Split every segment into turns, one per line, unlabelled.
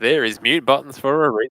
There is mute buttons for a reason.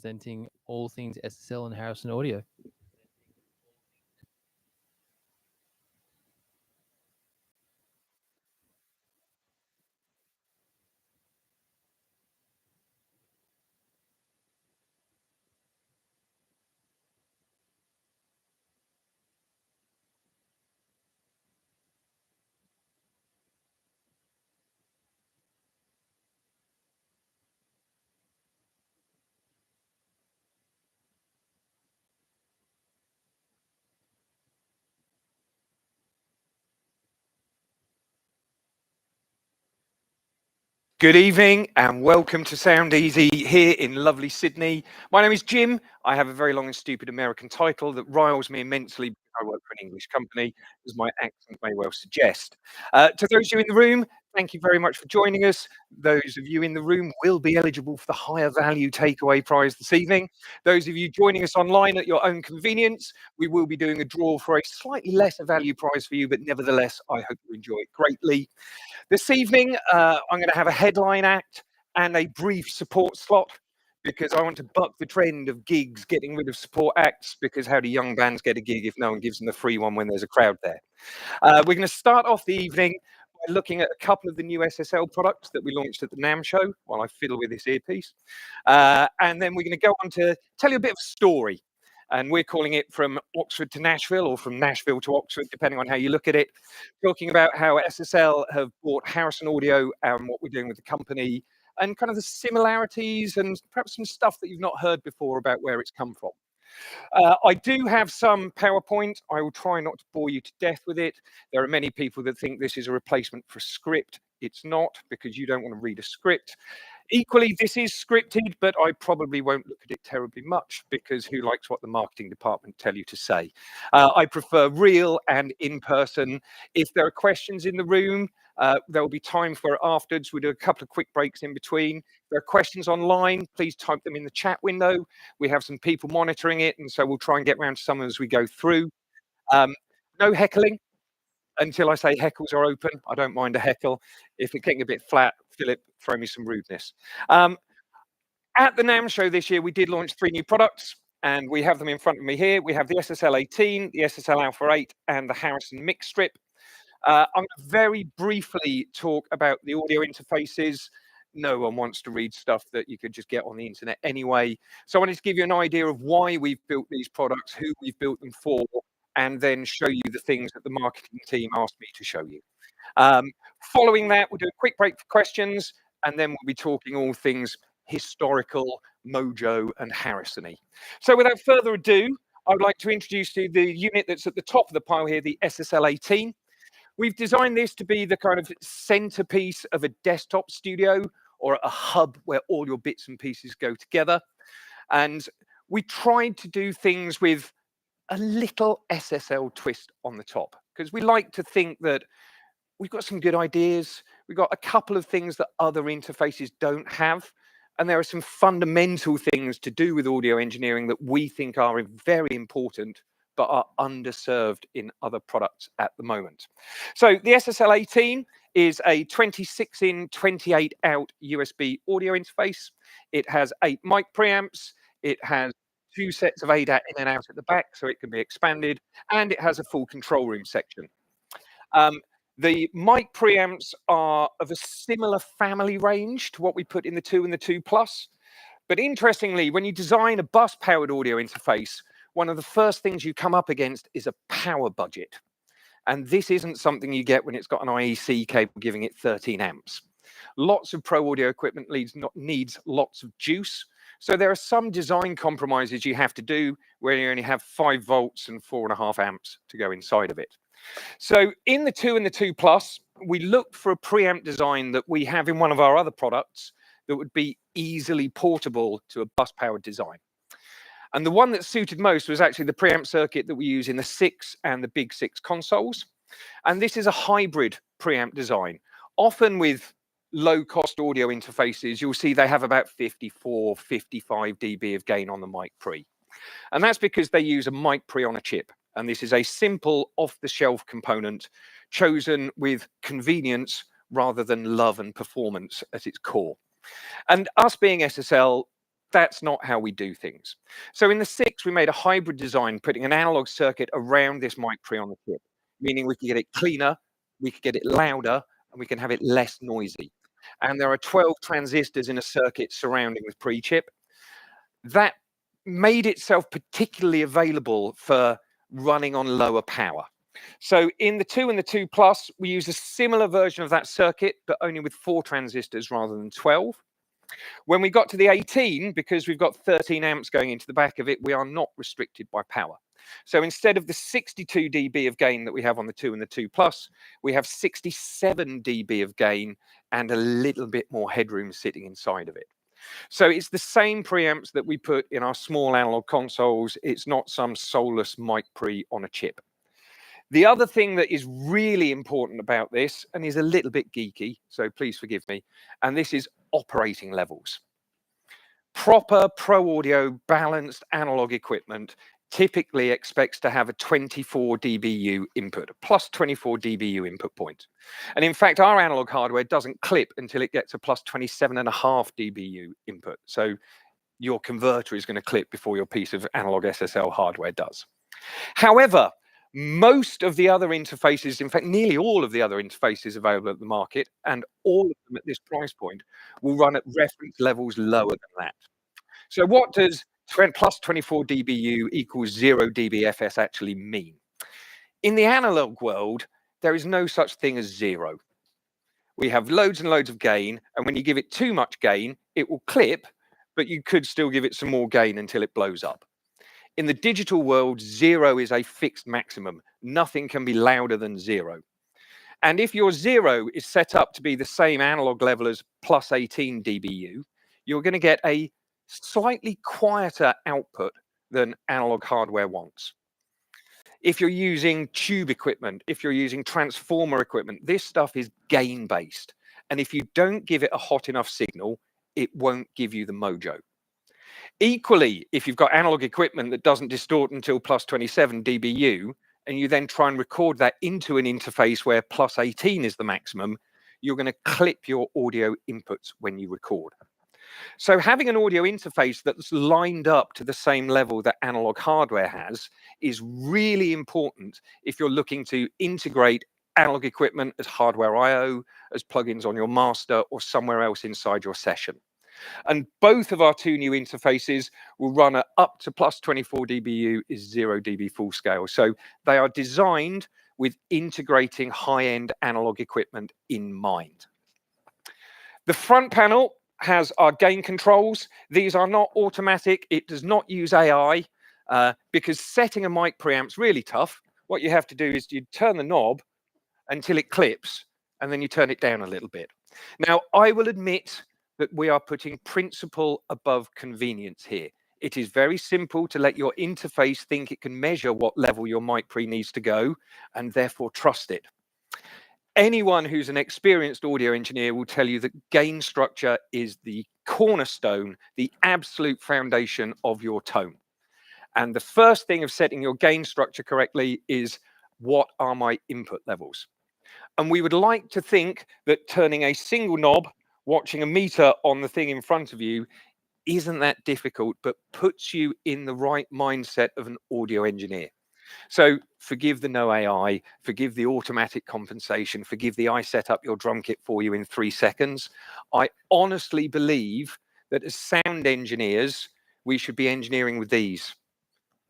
presenting all things SSL and Harrison audio.
Good evening and welcome to Sound Easy here in lovely Sydney. My name is Jim. I have a very long and stupid American title that riles me immensely because I work for an English company, as my accent may well suggest. To those of you in the room, thank you very much for joining us. Those of you in the room will be eligible for the higher value takeaway prize this evening. Those of you joining us online at your own convenience, we will be doing a draw for a slightly lesser value prize for you, but nevertheless, I hope you enjoy it greatly. This evening, I'm going to have a headline act and a brief support slot because I want to buck the trend of gigs getting rid of support acts, because how do young bands get a gig if no one gives them the free one when there's a crowd there? We're going to start off the evening by looking at a couple of the new SSL products that we launched at the NAMM show while I fiddle with this earpiece. And then we're going to go on to tell you a bit of a story. And we're calling it From Oxford to Nashville, or From Nashville to Oxford, depending on how you look at it. Talking about how SSL have bought Harrison Audio and what we're doing with the company, and kind of the similarities and perhaps some stuff that you've not heard before about where it's come from. I do have some PowerPoint. I will try not to bore you to death with it. There are many people that think this is a replacement for a script. It's not, because you don't want to read a script. Equally, this is scripted, but I probably won't look at it terribly much, because who likes what the marketing department tell you to say? I prefer real and in person. If there are questions in the room, there will be time for it afterwards. We'll do a couple of quick breaks in between. If there are questions online, please type them in the chat window. We have some people monitoring it, and so we'll try and get around to some as we go through. No heckling until I say heckles are open. I don't mind a heckle. If it's getting a bit flat, Philip, throw me some rudeness. At the NAMM show this year, we did launch 3 new products, and we have them in front of me here. We have the SSL 18, the SSL Alpha 8, and the Harrison Mixstrip. I'm going to very briefly talk about the audio interfaces. No one wants to read stuff that you could just get on the internet anyway. So I wanted to give you an idea of why we've built these products, who we've built them for, and then show you the things that the marketing team asked me to show you. Following that, we'll do a quick break for questions, and then we'll be talking all things historical, Mojo, and Harrison-y. So without further ado, I would like to introduce you the unit that's at the top of the pile here, the SSL 18. We've designed this to be the kind of centerpiece of a desktop studio, or a hub where all your bits and pieces go together. And we tried to do things with a little SSL twist on the top, because we like to think that we've got some good ideas. We've got a couple of things that other interfaces don't have. And there are some fundamental things to do with audio engineering that we think are very important, but are underserved in other products at the moment. So the SSL 18 is a 26-in, 28-out USB audio interface. It has 8 mic preamps. It has 2 sets of ADAT in and out at the back, so it can be expanded, and it has a full control room section. The mic preamps are of a similar family range to what we put in the 2 and the 2 Plus. But interestingly, when you design a bus-powered audio interface, one of the first things you come up against is a power budget. And this isn't something you get when it's got an IEC cable giving it 13 amps. Lots of pro audio equipment needs lots of juice. So there are some design compromises you have to do where you only have 5 volts and 4.5 amps to go inside of it. So in the 2 and the 2 Plus, we looked for a preamp design that we have in one of our other products that would be easily portable to a bus-powered design. And the one that suited most was actually the preamp circuit that we use in the 6 and the Big 6 consoles. And this is a hybrid preamp design. Often with low-cost audio interfaces, you'll see they have about 54, 55 dB of gain on the mic pre. And that's because they use a mic pre on a chip. And this is a simple off-the-shelf component chosen with convenience rather than love and performance at its core. And us being SSL, That's not how we do things. So in the 6, we made a hybrid design, putting an analog circuit around this mic pre on the chip, meaning we could get it cleaner, we could get it louder, and we can have it less noisy. And there are 12 transistors in a circuit surrounding the pre-chip. That made itself particularly available for running on lower power. So in the 2 and the 2 Plus, we use a similar version of that circuit, but only with 4 transistors rather than 12. When we got to the 18, because we've got 13 amps going into the back of it, we are not restricted by power. So instead of the 62 dB of gain that we have on the 2 and the 2 Plus, we have 67 dB of gain and a little bit more headroom sitting inside of it. So it's the same preamps that we put in our small analog consoles. It's not some soulless mic pre on a chip. The other thing that is really important about this, and is a little bit geeky, so please forgive me, and this is operating levels. Proper pro audio balanced analog equipment typically expects to have a 24 dBu input, a plus 24 dBu input point. And in fact, our analog hardware doesn't clip until it gets a plus 27.5 dBu input. So your converter is going to clip before your piece of analog SSL hardware does. However, most of the other interfaces, in fact, nearly all of the other interfaces available at the market, and all of them at this price point, will run at reference levels lower than that. So what does plus 24 dBu equals 0 dBFS actually mean? In the analog world, there is no such thing as 0. We have loads and loads of gain, and when you give it too much gain, it will clip, but you could still give it some more gain until it blows up. In the digital world, 0 is a fixed maximum. Nothing can be louder than 0. And if your 0 is set up to be the same analog level as plus 18 dBu, you're going to get a slightly quieter output than analog hardware wants. If you're using tube equipment, if you're using transformer equipment, this stuff is gain based. And if you don't give it a hot enough signal, it won't give you the mojo. Equally, if you've got analog equipment that doesn't distort until plus 27 dBu, and you then try and record that into an interface where plus 18 is the maximum, you're going to clip your audio inputs when you record. So having an audio interface that's lined up to the same level that analog hardware has is really important if you're looking to integrate analog equipment as hardware I/O, as plugins on your master, or somewhere else inside your session. And both of our 2 new interfaces will run at up to plus 24 dBu is 0 dB full scale. So they are designed with integrating high-end analog equipment in mind. The front panel has our gain controls. These are not automatic. It does not use AI because setting a mic preamp's really tough. What you have to do is you turn the knob until it clips, and then you turn it down a little bit. Now, I will admit that we are putting principle above convenience here. It is very simple to let your interface think it can measure what level your mic pre needs to go, and therefore trust it. Anyone who's an experienced audio engineer will tell you that gain structure is the cornerstone, the absolute foundation of your tone. And the first thing of setting your gain structure correctly is, what are my input levels? And we would like to think that turning a single knob, watching a meter on the thing in front of you, isn't that difficult, but puts you in the right mindset of an audio engineer. So forgive the no AI, forgive the automatic compensation, forgive the I set up your drum kit for you in 3 seconds. I honestly believe that as sound engineers, we should be engineering with these,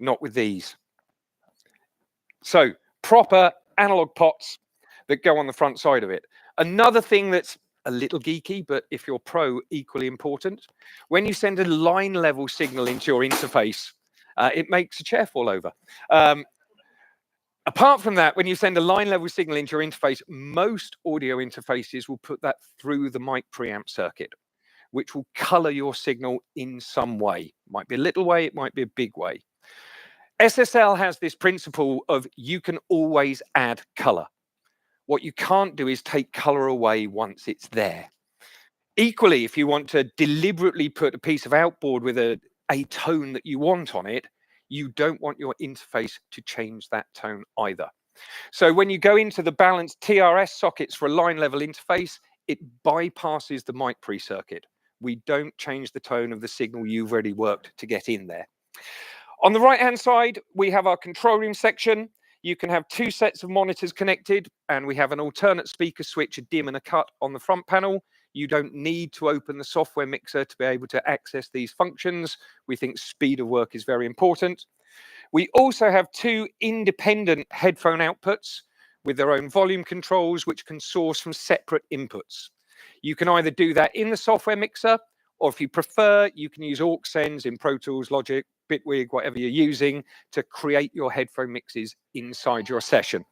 not with these. So proper analog pots that go on the front side of it. Another thing that's a little geeky, but if you're pro, equally important, when you send a line level signal into your interface, it makes a chair fall over. Apart from that, when you send a line level signal into your interface, most audio interfaces will put that through the mic preamp circuit, which will color your signal in some way. It might be a little way, it might be a big way. SSL has this principle of you can always add color. What you can't do is take color away once it's there. Equally, if you want to deliberately put a piece of outboard with a tone that you want on it, you don't want your interface to change that tone either. So when you go into the balanced TRS sockets for a line level interface, it bypasses the mic pre circuit, We don't change the tone of the signal you've already worked to get in there. On the right-hand side, we have our control room section. You can have 2 sets of monitors connected, and we have an alternate speaker switch, a dim and a cut on the front panel. You don't need to open the software mixer to be able to access these functions. We think speed of work is very important. We also have 2 independent headphone outputs with their own volume controls, which can source from separate inputs. You can either do that in the software mixer, or if you prefer, you can use aux sends in Pro Tools, Logic, Bitwig, whatever you're using, to create your headphone mixes inside your session.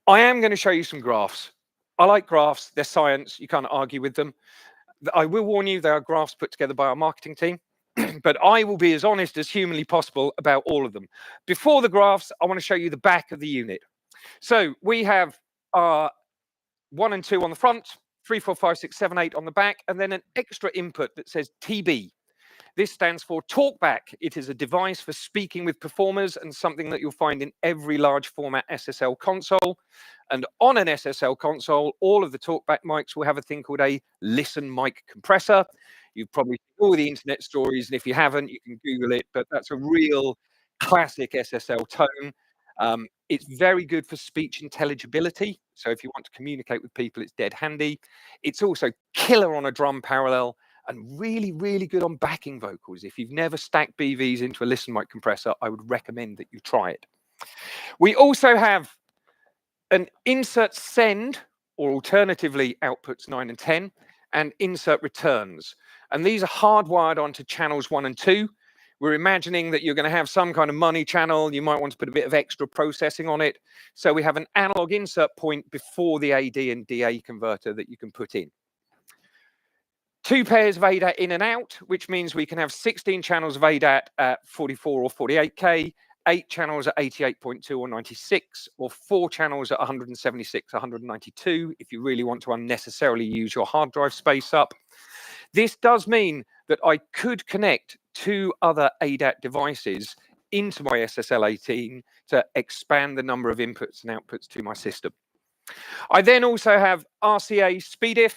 I am going to show you some graphs. I like graphs. They're science. You can't argue with them. I will warn you, there are graphs put together by our marketing team, but I will be as honest as humanly possible about all of them. Before the graphs, I want to show you the back of the unit. So we have our 1 and 2 on the front, 3, 4, 5, 6, 7, 8 on the back, and then an extra input that says TB. This stands for TalkBack. It is a device for speaking with performers and something that you'll find in every large format SSL console. And on an SSL console, all of the TalkBack mics will have a thing called a listen mic compressor. You've probably seen all the internet stories, and if you haven't, you can Google it, but that's a real classic SSL tone. It's very good for speech intelligibility. So if you want to communicate with people, it's dead handy. It's also killer on a drum parallel, and really, really good on backing vocals. If you've never stacked BVs into a listen mic compressor, I would recommend that you try it. We also have an insert send, or alternatively outputs 9 and 10, and insert returns. And these are hardwired onto channels 1 and 2. We're imagining that you're going to have some kind of money channel. You might want to put a bit of extra processing on it. So we have an analog insert point before the AD and DA converter that you can put in. 2 pairs of ADAT in and out, which means we can have 16 channels of ADAT at 44 or 48K, 8 channels at 88.2 or 96, or 4 channels at 176, 192, if you really want to unnecessarily use your hard drive space up. This does mean that I could connect 2 other ADAT devices into my SSL 18 to expand the number of inputs and outputs to my system. I then also have RCA SpeedIF.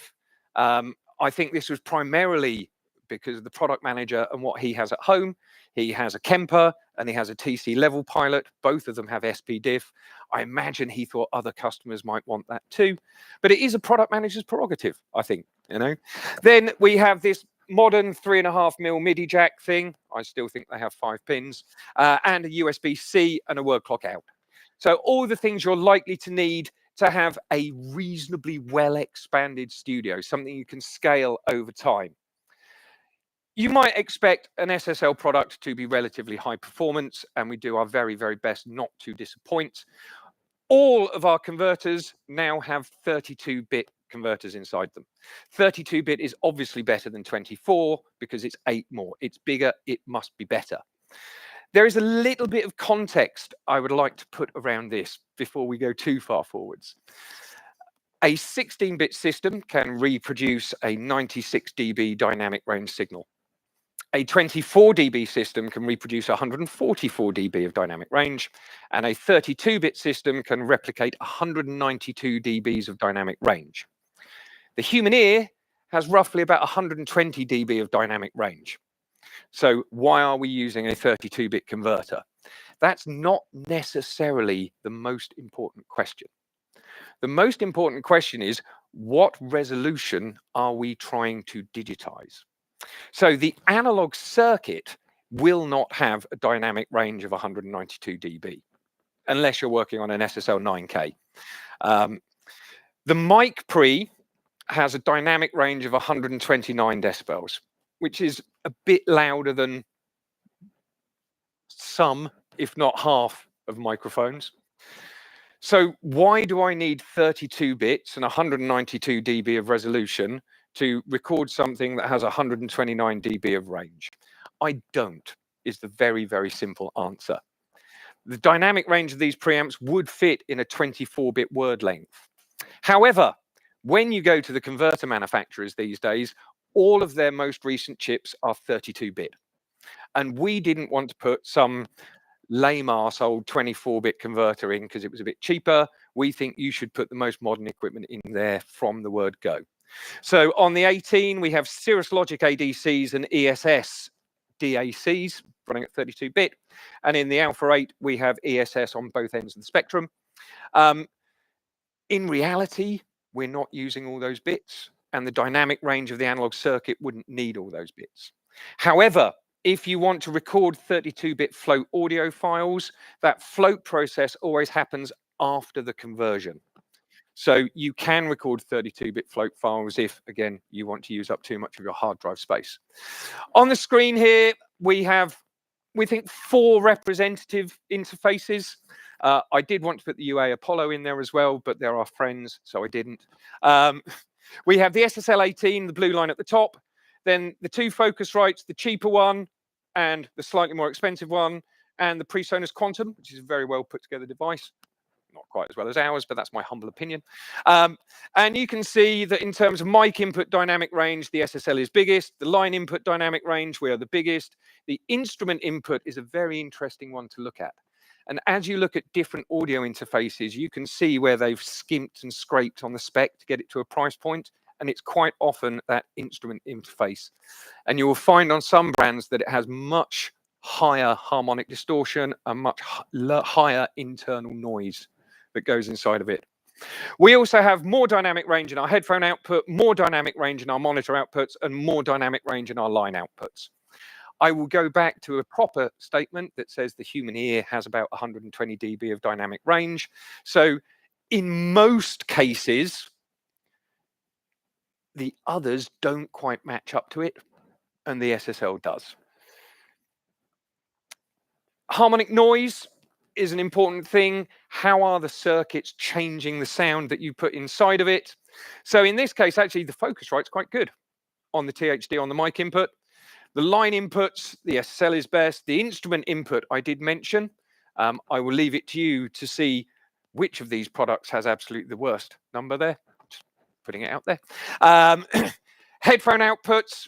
I think this was primarily because of the product manager and what he has at home. He has a Kemper and he has a TC level pilot. Both of them have SPDIF. I imagine he thought other customers might want that too, but it is a product manager's prerogative, I think, you know. Then we have this modern 3.5mm MIDI jack thing. I still think they have 5 pins, and a USB-C and a word clock out. So all the things you're likely to need to have a reasonably well expanded studio, something you can scale over time. You might expect an SSL product to be relatively high performance, and we do our very, very best not to disappoint. All of our converters now have 32-bit converters inside them. 32-bit is obviously better than 24 because it's 8 more. It's bigger, it must be better. There is a little bit of context I would like to put around this before we go too far forwards. A 16-bit system can reproduce a 96 dB dynamic range signal. A 24 dB system can reproduce 144 dB of dynamic range, and a 32-bit system can replicate 192 dBs of dynamic range. The human ear has roughly about 120 dB of dynamic range. So why are we using a 32-bit converter? That's not necessarily the most important question. The most important question is, what resolution are we trying to digitize? So the analog circuit will not have a dynamic range of 192 dB, unless you're working on an SSL 9K. The mic pre has a dynamic range of 129 decibels, which is a bit louder than some, if not half, of microphones. So why do I need 32 bits and 192 dB of resolution to record something that has 129 dB of range? I don't, is the very, very simple answer. The dynamic range of these preamps would fit in a 24-bit word length. However, when you go to the converter manufacturers these days, all of their most recent chips are 32-bit. And we didn't want to put some lame-ass old 24-bit converter in because it was a bit cheaper. We think you should put the most modern equipment in there from the word go. So on the 18, we have Cirrus Logic ADCs and ESS DACs running at 32-bit. And in the Alpha 8, we have ESS on both ends of the spectrum. In reality, we're not using all those bits, and the dynamic range of the analog circuit wouldn't need all those bits. However, if you want to record 32-bit float audio files, that float process always happens after the conversion. So you can record 32-bit float files if, again, you want to use up too much of your hard drive space. On the screen here, we have, we think, 4 representative interfaces. I did want to put the UA Apollo in there as well, but they're our friends, so I didn't. We have the SSL 18, the blue line at the top, then the 2 Focusrites, the cheaper one and the slightly more expensive one, and the PreSonus Quantum, which is a very well put together device. Not quite as well as ours, but that's my humble opinion. And you can see that in terms of mic input dynamic range, the SSL is biggest. The line input dynamic range, we are the biggest. The instrument input is a very interesting one to look at. And as you look at different audio interfaces, you can see where they've skimped and scraped on the spec to get it to a price point. And it's quite often that instrument interface. And you will find on some brands that it has much higher harmonic distortion and much higher internal noise that goes inside of it. We also have more dynamic range in our headphone output, more dynamic range in our monitor outputs, and more dynamic range in our line outputs. I will go back to a proper statement that says the human ear has about 120 dB of dynamic range. So in most cases, the others don't quite match up to it, and the SSL does. Harmonic noise is an important thing. How are the circuits changing the sound that you put inside of it? So in this case, actually, the Focusrite's quite good on the THD on the mic input. The line inputs, the SSL is best. The instrument input, I did mention. I will leave it to you to see which of these products has absolutely the worst number there. Just putting it out there. Headphone outputs,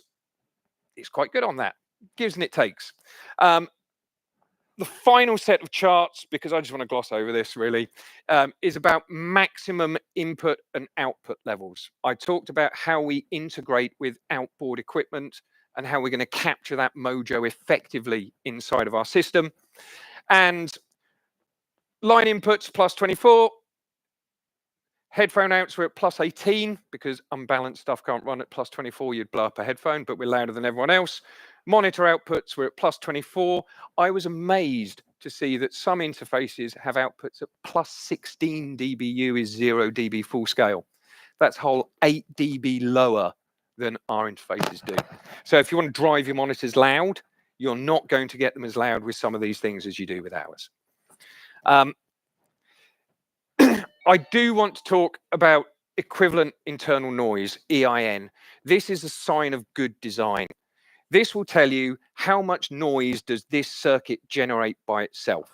it's quite good on that. Gives and it takes. The final set of charts, because I just want to gloss over this really, is about maximum input and output levels. I talked about how we integrate with outboard equipment and how we're going to capture that mojo effectively inside of our system. And line inputs plus 24. Headphone outs were at plus 18 because unbalanced stuff can't run at plus 24. You'd blow up a headphone, but we're louder than everyone else. Monitor outputs were at plus 24. I was amazed to see that some interfaces have outputs at plus 16 dBu is 0 dB full scale. That's whole 8 dB lower than our interfaces do. So if you want to drive your monitors loud, you're not going to get them as loud with some of these things as you do with ours. I do want to talk about equivalent internal noise, EIN. This is a sign of good design. This will tell you how much noise does this circuit generate by itself.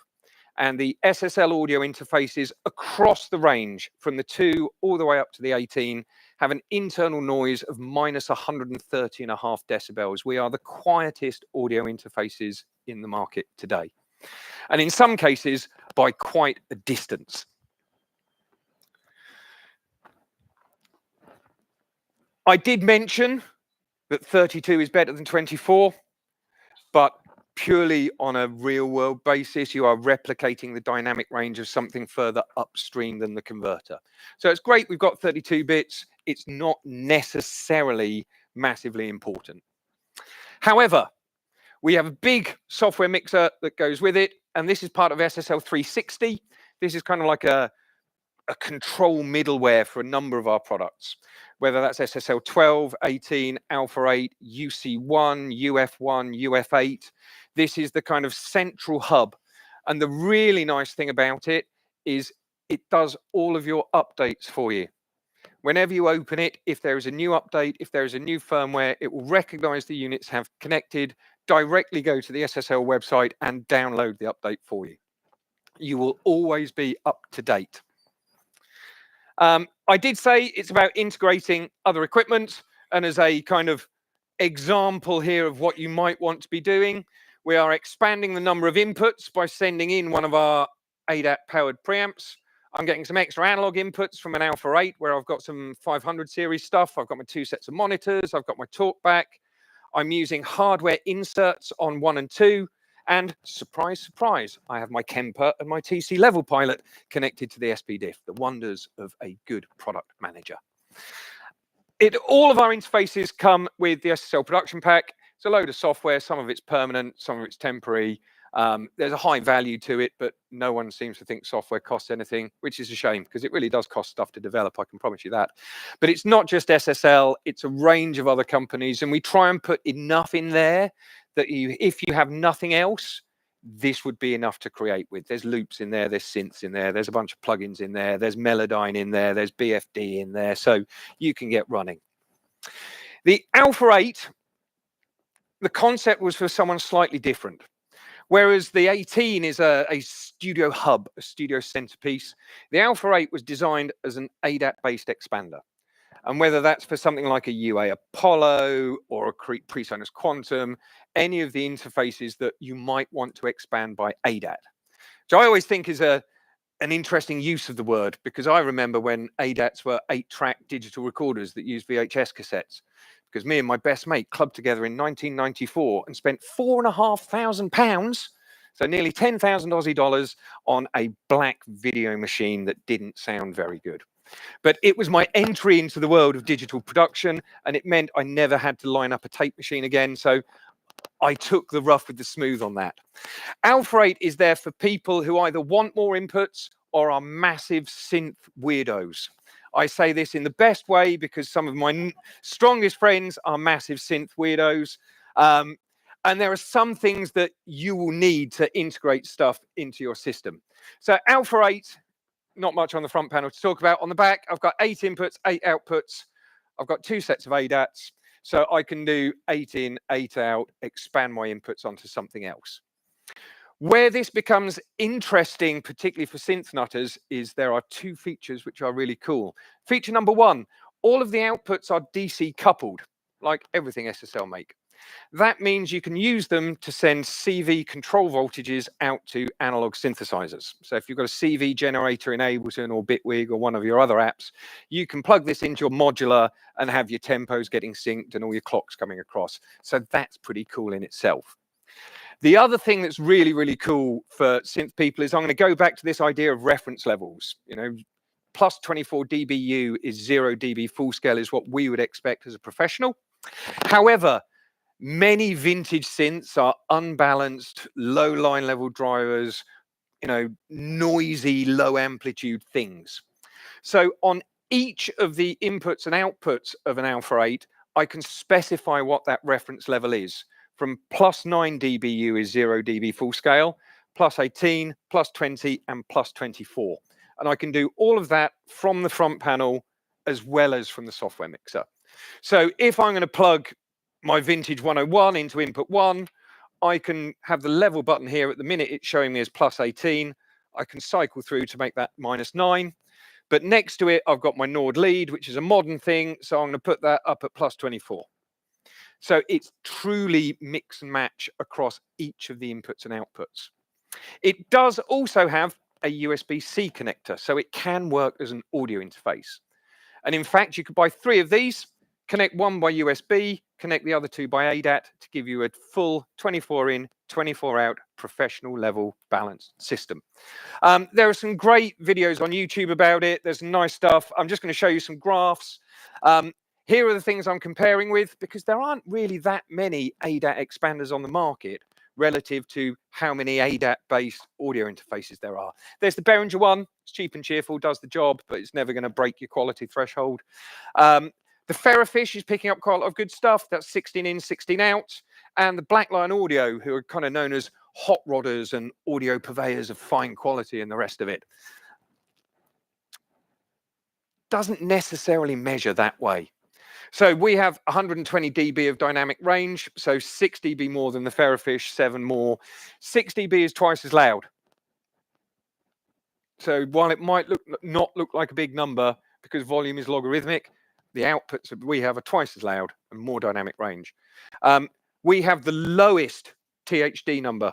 And the SSL audio interfaces across the range from the 2 all the way up to the 18 have an internal noise of minus 130.5 decibels. We are the quietest audio interfaces in the market today. And in some cases, by quite a distance. I did mention that 32 is better than 24, but purely on a real world basis, you are replicating the dynamic range of something further upstream than the converter. So it's great we've got 32 bits. It's not necessarily massively important. However, we have a big software mixer that goes with it, and this is part of SSL 360. This is kind of like a control middleware for a number of our products, whether that's SSL 12, 18, Alpha 8, UC1, UF1, UF8. This is the kind of central hub. And the really nice thing about it is it does all of your updates for you. Whenever you open it, if there is a new update, if there is a new firmware, it will recognize the units have connected, directly go to the SSL website and download the update for you. You will always be up to date. I did say it's about integrating other equipment, and as a kind of example here of what you might want to be doing, we are expanding the number of inputs by sending in one of our ADAT powered preamps. I'm getting some extra analog inputs from an Alpha 8 where I've got some 500 series stuff. I've got my 2 sets of monitors. I've got my talkback. I'm using hardware inserts on 1 and 2. And surprise, surprise, I have my Kemper and my TC level pilot connected to the SPDIF, the wonders of a good product manager. All of our interfaces come with the SSL production pack. It's a load of software. Some of it's permanent, some of it's temporary. There's a high value to it, but no one seems to think software costs anything, which is a shame because it really does cost stuff to develop, I can promise you that. But it's not just SSL, it's a range of other companies, and we try and put enough in there that if you have nothing else, this would be enough to create with. There's loops in there, there's synths in there, there's a bunch of plugins in there, there's Melodyne in there, there's BFD in there, so you can get running. The Alpha 8, the concept was for someone slightly different. Whereas the 18 is a studio hub, a studio centerpiece, the Alpha 8 was designed as an ADAT-based expander. And whether that's for something like a UA Apollo or a PreSonus Quantum, any of the interfaces that you might want to expand by ADAT. So I always think is an interesting use of the word, because I remember when ADATs were 8-track digital recorders that used VHS cassettes. Because me and my best mate clubbed together in 1994 and spent £4,500, so nearly 10,000 Aussie dollars, on a black video machine that didn't sound very good. But it was my entry into the world of digital production, and it meant I never had to line up a tape machine again. So I took the rough with the smooth on that. Alpha 8 is there for people who either want more inputs or are massive synth weirdos. I say this in the best way because some of my strongest friends are massive synth weirdos. And there are some things that you will need to integrate stuff into your system. So Alpha 8, not much on the front panel to talk about. On the back, I've got 8 inputs, 8 outputs. I've got 2 sets of ADATs. So I can do 8 in, 8 out, expand my inputs onto something else. Where this becomes interesting, particularly for synth nutters, is there are 2 features which are really cool. Feature number 1, all of the outputs are DC coupled, like everything SSL make. That means you can use them to send CV control voltages out to analog synthesizers. So if you've got a CV generator in Ableton or Bitwig or one of your other apps, you can plug this into your modular and have your tempos getting synced and all your clocks coming across. So that's pretty cool in itself. The other thing that's really, really cool for synth people is I'm going to go back to this idea of reference levels. You know, plus 24 dBu is 0 dB full scale is what we would expect as a professional. However, many vintage synths are unbalanced, low line level drivers, you know, noisy, low amplitude things. So on each of the inputs and outputs of an Alpha 8, I can specify what that reference level is. From plus 9 dBu is 0 dB full scale, plus 18, plus 20, and plus 24. And I can do all of that from the front panel as well as from the software mixer. So if I'm going to plug my vintage 101 into input 1, I can have the level button here. At the minute it's showing me as plus 18. I can cycle through to make that minus 9. But next to it, I've got my Nord lead, which is a modern thing. So I'm going to put that up at plus 24. So it's truly mix and match across each of the inputs and outputs. It does also have a USB-C connector, so it can work as an audio interface. And in fact, you could buy 3 of these, connect one by USB, connect the other 2 by ADAT to give you a full 24 in, 24 out, professional level balanced system. There are some great videos on YouTube about it. There's some nice stuff. I'm just going to show you some graphs. Here are the things I'm comparing with, because there aren't really that many ADAT expanders on the market relative to how many ADAT-based audio interfaces there are. There's the Behringer one. It's cheap and cheerful, does the job, but it's never going to break your quality threshold. The Ferrofish is picking up quite a lot of good stuff. That's 16 in, 16 out. And the Black Lion Audio, who are kind of known as hot rodders and audio purveyors of fine quality and the rest of it, doesn't necessarily measure that way. So we have 120 dB of dynamic range, so 6 dB more than the Ferrofish, 7 more. 6 dB is twice as loud. So while it might not look like a big number because volume is logarithmic, the outputs that we have are twice as loud and more dynamic range. We have the lowest THD number,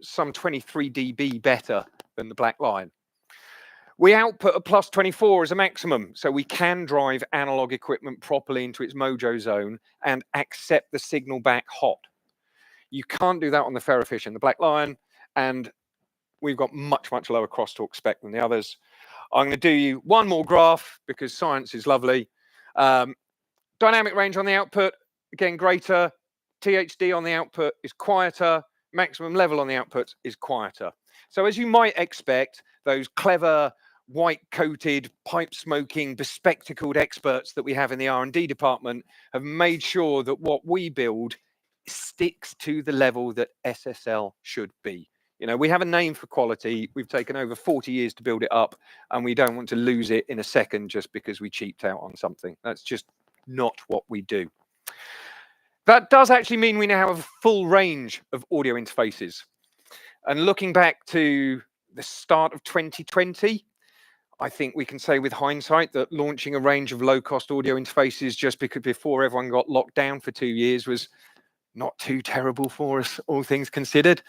some 23 dB better than the Black Lion. We output a plus 24 as a maximum, so we can drive analog equipment properly into its mojo zone and accept the signal back hot. You can't do that on the Ferrofish and the Black Lion, and we've got much, much lower crosstalk spec than the others. I'm going to do you one more graph because science is lovely. Dynamic range on the output, again, greater. THD on the output is quieter. Maximum level on the output is quieter. So as you might expect, those clever, white-coated, pipe-smoking, bespectacled experts that we have in the R&D department have made sure that what we build sticks to the level that SSL should be. You know, we have a name for quality. We've taken over 40 years to build it up, and we don't want to lose it in a second just because we cheaped out on something. That's just not what we do. That does actually mean we now have a full range of audio interfaces. And looking back to the start of 2020, I think we can say with hindsight that launching a range of low-cost audio interfaces just because before everyone got locked down for 2 years was not too terrible for us, all things considered.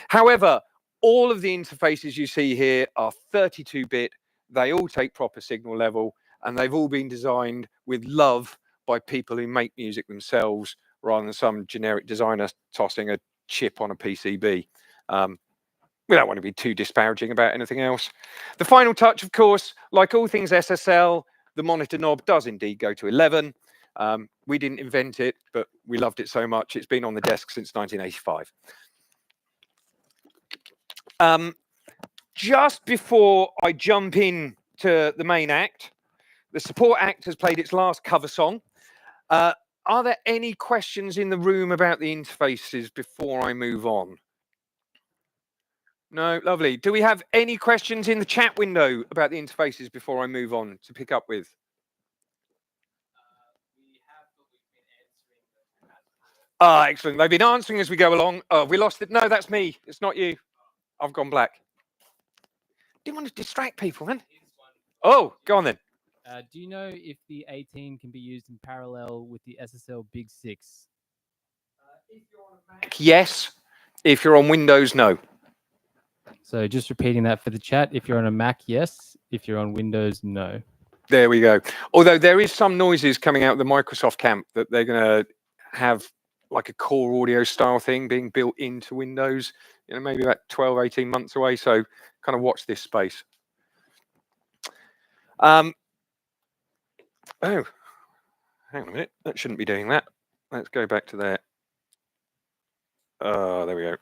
However, all of the interfaces you see here are 32-bit. They all take proper signal level, and they've all been designed with love by people who make music themselves rather than some generic designer tossing a chip on a PCB. We don't want to be too disparaging about anything else. The final touch, of course, like all things SSL, the monitor knob does indeed go to 11. We didn't invent it, but we loved it so much. It's been on the desk since 1985. Just before I jump in to the main act, the support act has played its last cover song. Are there any questions in the room about the interfaces before I move on? No, lovely. Do we have any questions in the chat window about the interfaces before I move on to pick up with? Excellent. They've been answering as we go along. Oh, we lost it. No, that's me. It's not you. I've gone black. Didn't want to distract people, man. Oh, go on then.
Do you know if the 18 can be used in parallel with the SSL Big 6?
If you're on a Mac, yes. If you're on Windows, no.
So just repeating that for the chat. If you're on a Mac, yes. If you're on Windows, no.
There we go. Although there is some noises coming out of the Microsoft camp that they're going to have like a core audio style thing being built into Windows, you know, maybe about 12, 18 months away. So kind of watch this space. Oh, hang on a minute. That shouldn't be doing that. Let's go back to there. There we go.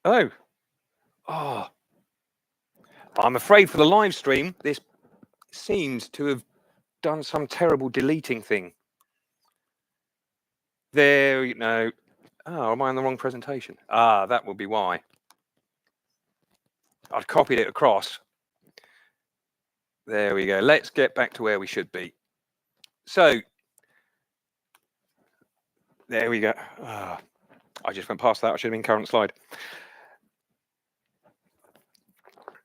Right. Oh. I'm afraid for the live stream, this seems to have done some terrible deleting thing. There, you know. Oh, am I on the wrong presentation? That will be why. I've copied it across. There we go. Let's get back to where we should be. So, there we go. I just went past that. I should have been current slide.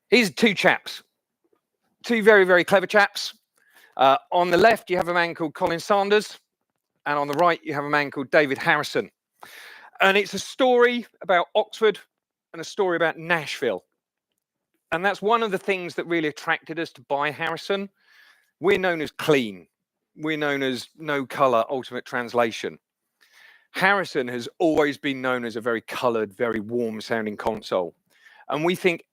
Here's two chaps. Two very, very clever chaps. On the left, you have a man called Colin Sanders. And on the right, you have a man called David Harrison. And it's a story about Oxford and a story about Nashville. And that's one of the things that really attracted us to buy Harrison. We're known as clean. We're known as no color ultimate translation. Harrison has always been known as a very colored, very warm sounding console. And we think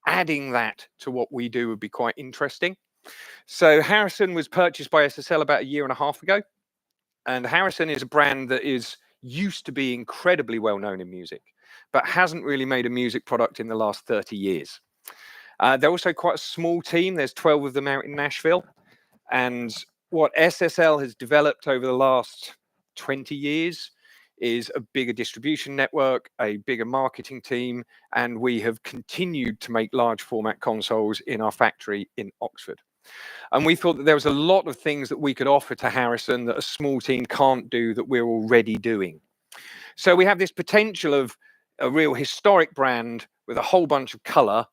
adding that to what we do would be quite interesting. So Harrison was purchased by SSL about 1.5 years ago. And Harrison is a brand that is used to be incredibly well known in music, but hasn't really made a music product in the last 30 years. They're also quite a small team. There's 12 of them out in Nashville. And what SSL has developed over the last 20 years is a bigger distribution network, a bigger marketing team, and we have continued to make large format consoles in our factory in Oxford. And we thought that there was a lot of things that we could offer to Harrison that a small team can't do that we're already doing. So we have this potential of a real historic brand with a whole bunch of color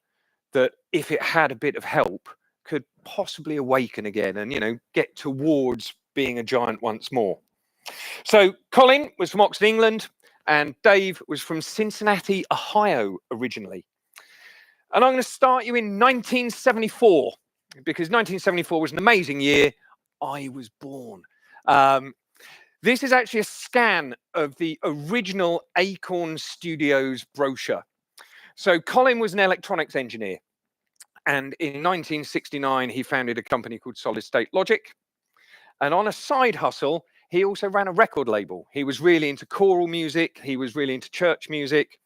that, if it had a bit of help, could possibly awaken again and, you know, get towards being a giant once more. So Colin was from Oxford, England, And Dave was from Cincinnati, Ohio, originally. And I'm going to start you in 1974, because 1974 was an amazing year. I was born. This is actually a scan of the original Acorn Studios brochure. So Colin was an electronics engineer. And in 1969, he founded a company called Solid State Logic. And on a side hustle, he also ran a record label. He was really into choral music. He was really into church music.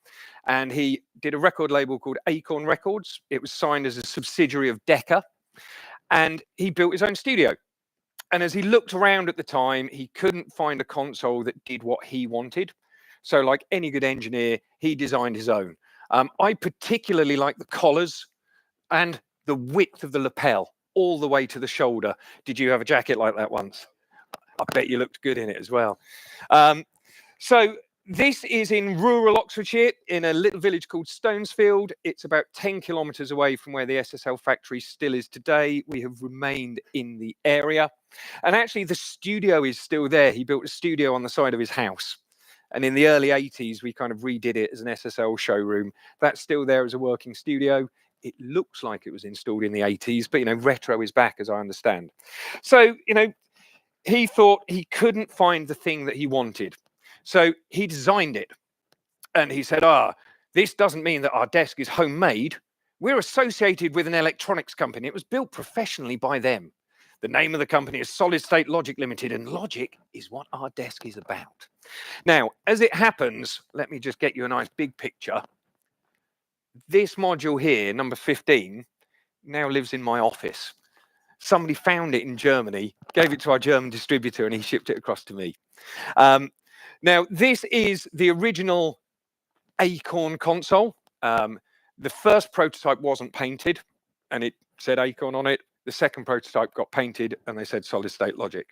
And he did a record label called Acorn Records. It was signed as a subsidiary of Decca. And he built his own studio. And as he looked around at the time, he couldn't find a console that did what he wanted. So like any good engineer, he designed his own. I particularly like the collars and the width of the lapel all the way to the shoulder. Did you have a jacket like that once? I bet you looked good in it as well. So this is in rural Oxfordshire in a little village called Stonesfield. It's about 10 kilometers away from where the SSL factory still is today. We have remained in the area. And actually the studio is still there. He built a studio on the side of his house. And in the early 80s, we kind of redid it as an SSL showroom. That's still there as a working studio. It looks like it was installed in the 80s, but, retro is back, as I understand. So, he thought he couldn't find the thing that he wanted. So he designed it. And he said, this doesn't mean that our desk is homemade. We're associated with an electronics company. It was built professionally by them. The name of the company is Solid State Logic Limited, and logic is what our desk is about. Now, as it happens, let me just get you a nice big picture. This module here, number 15, now lives in my office. Somebody found it in Germany, gave it to our German distributor, and he shipped it across to me. Now, this is the original Acorn console. The first prototype wasn't painted, and it said Acorn on it. The second prototype got painted, and they said Solid State Logic.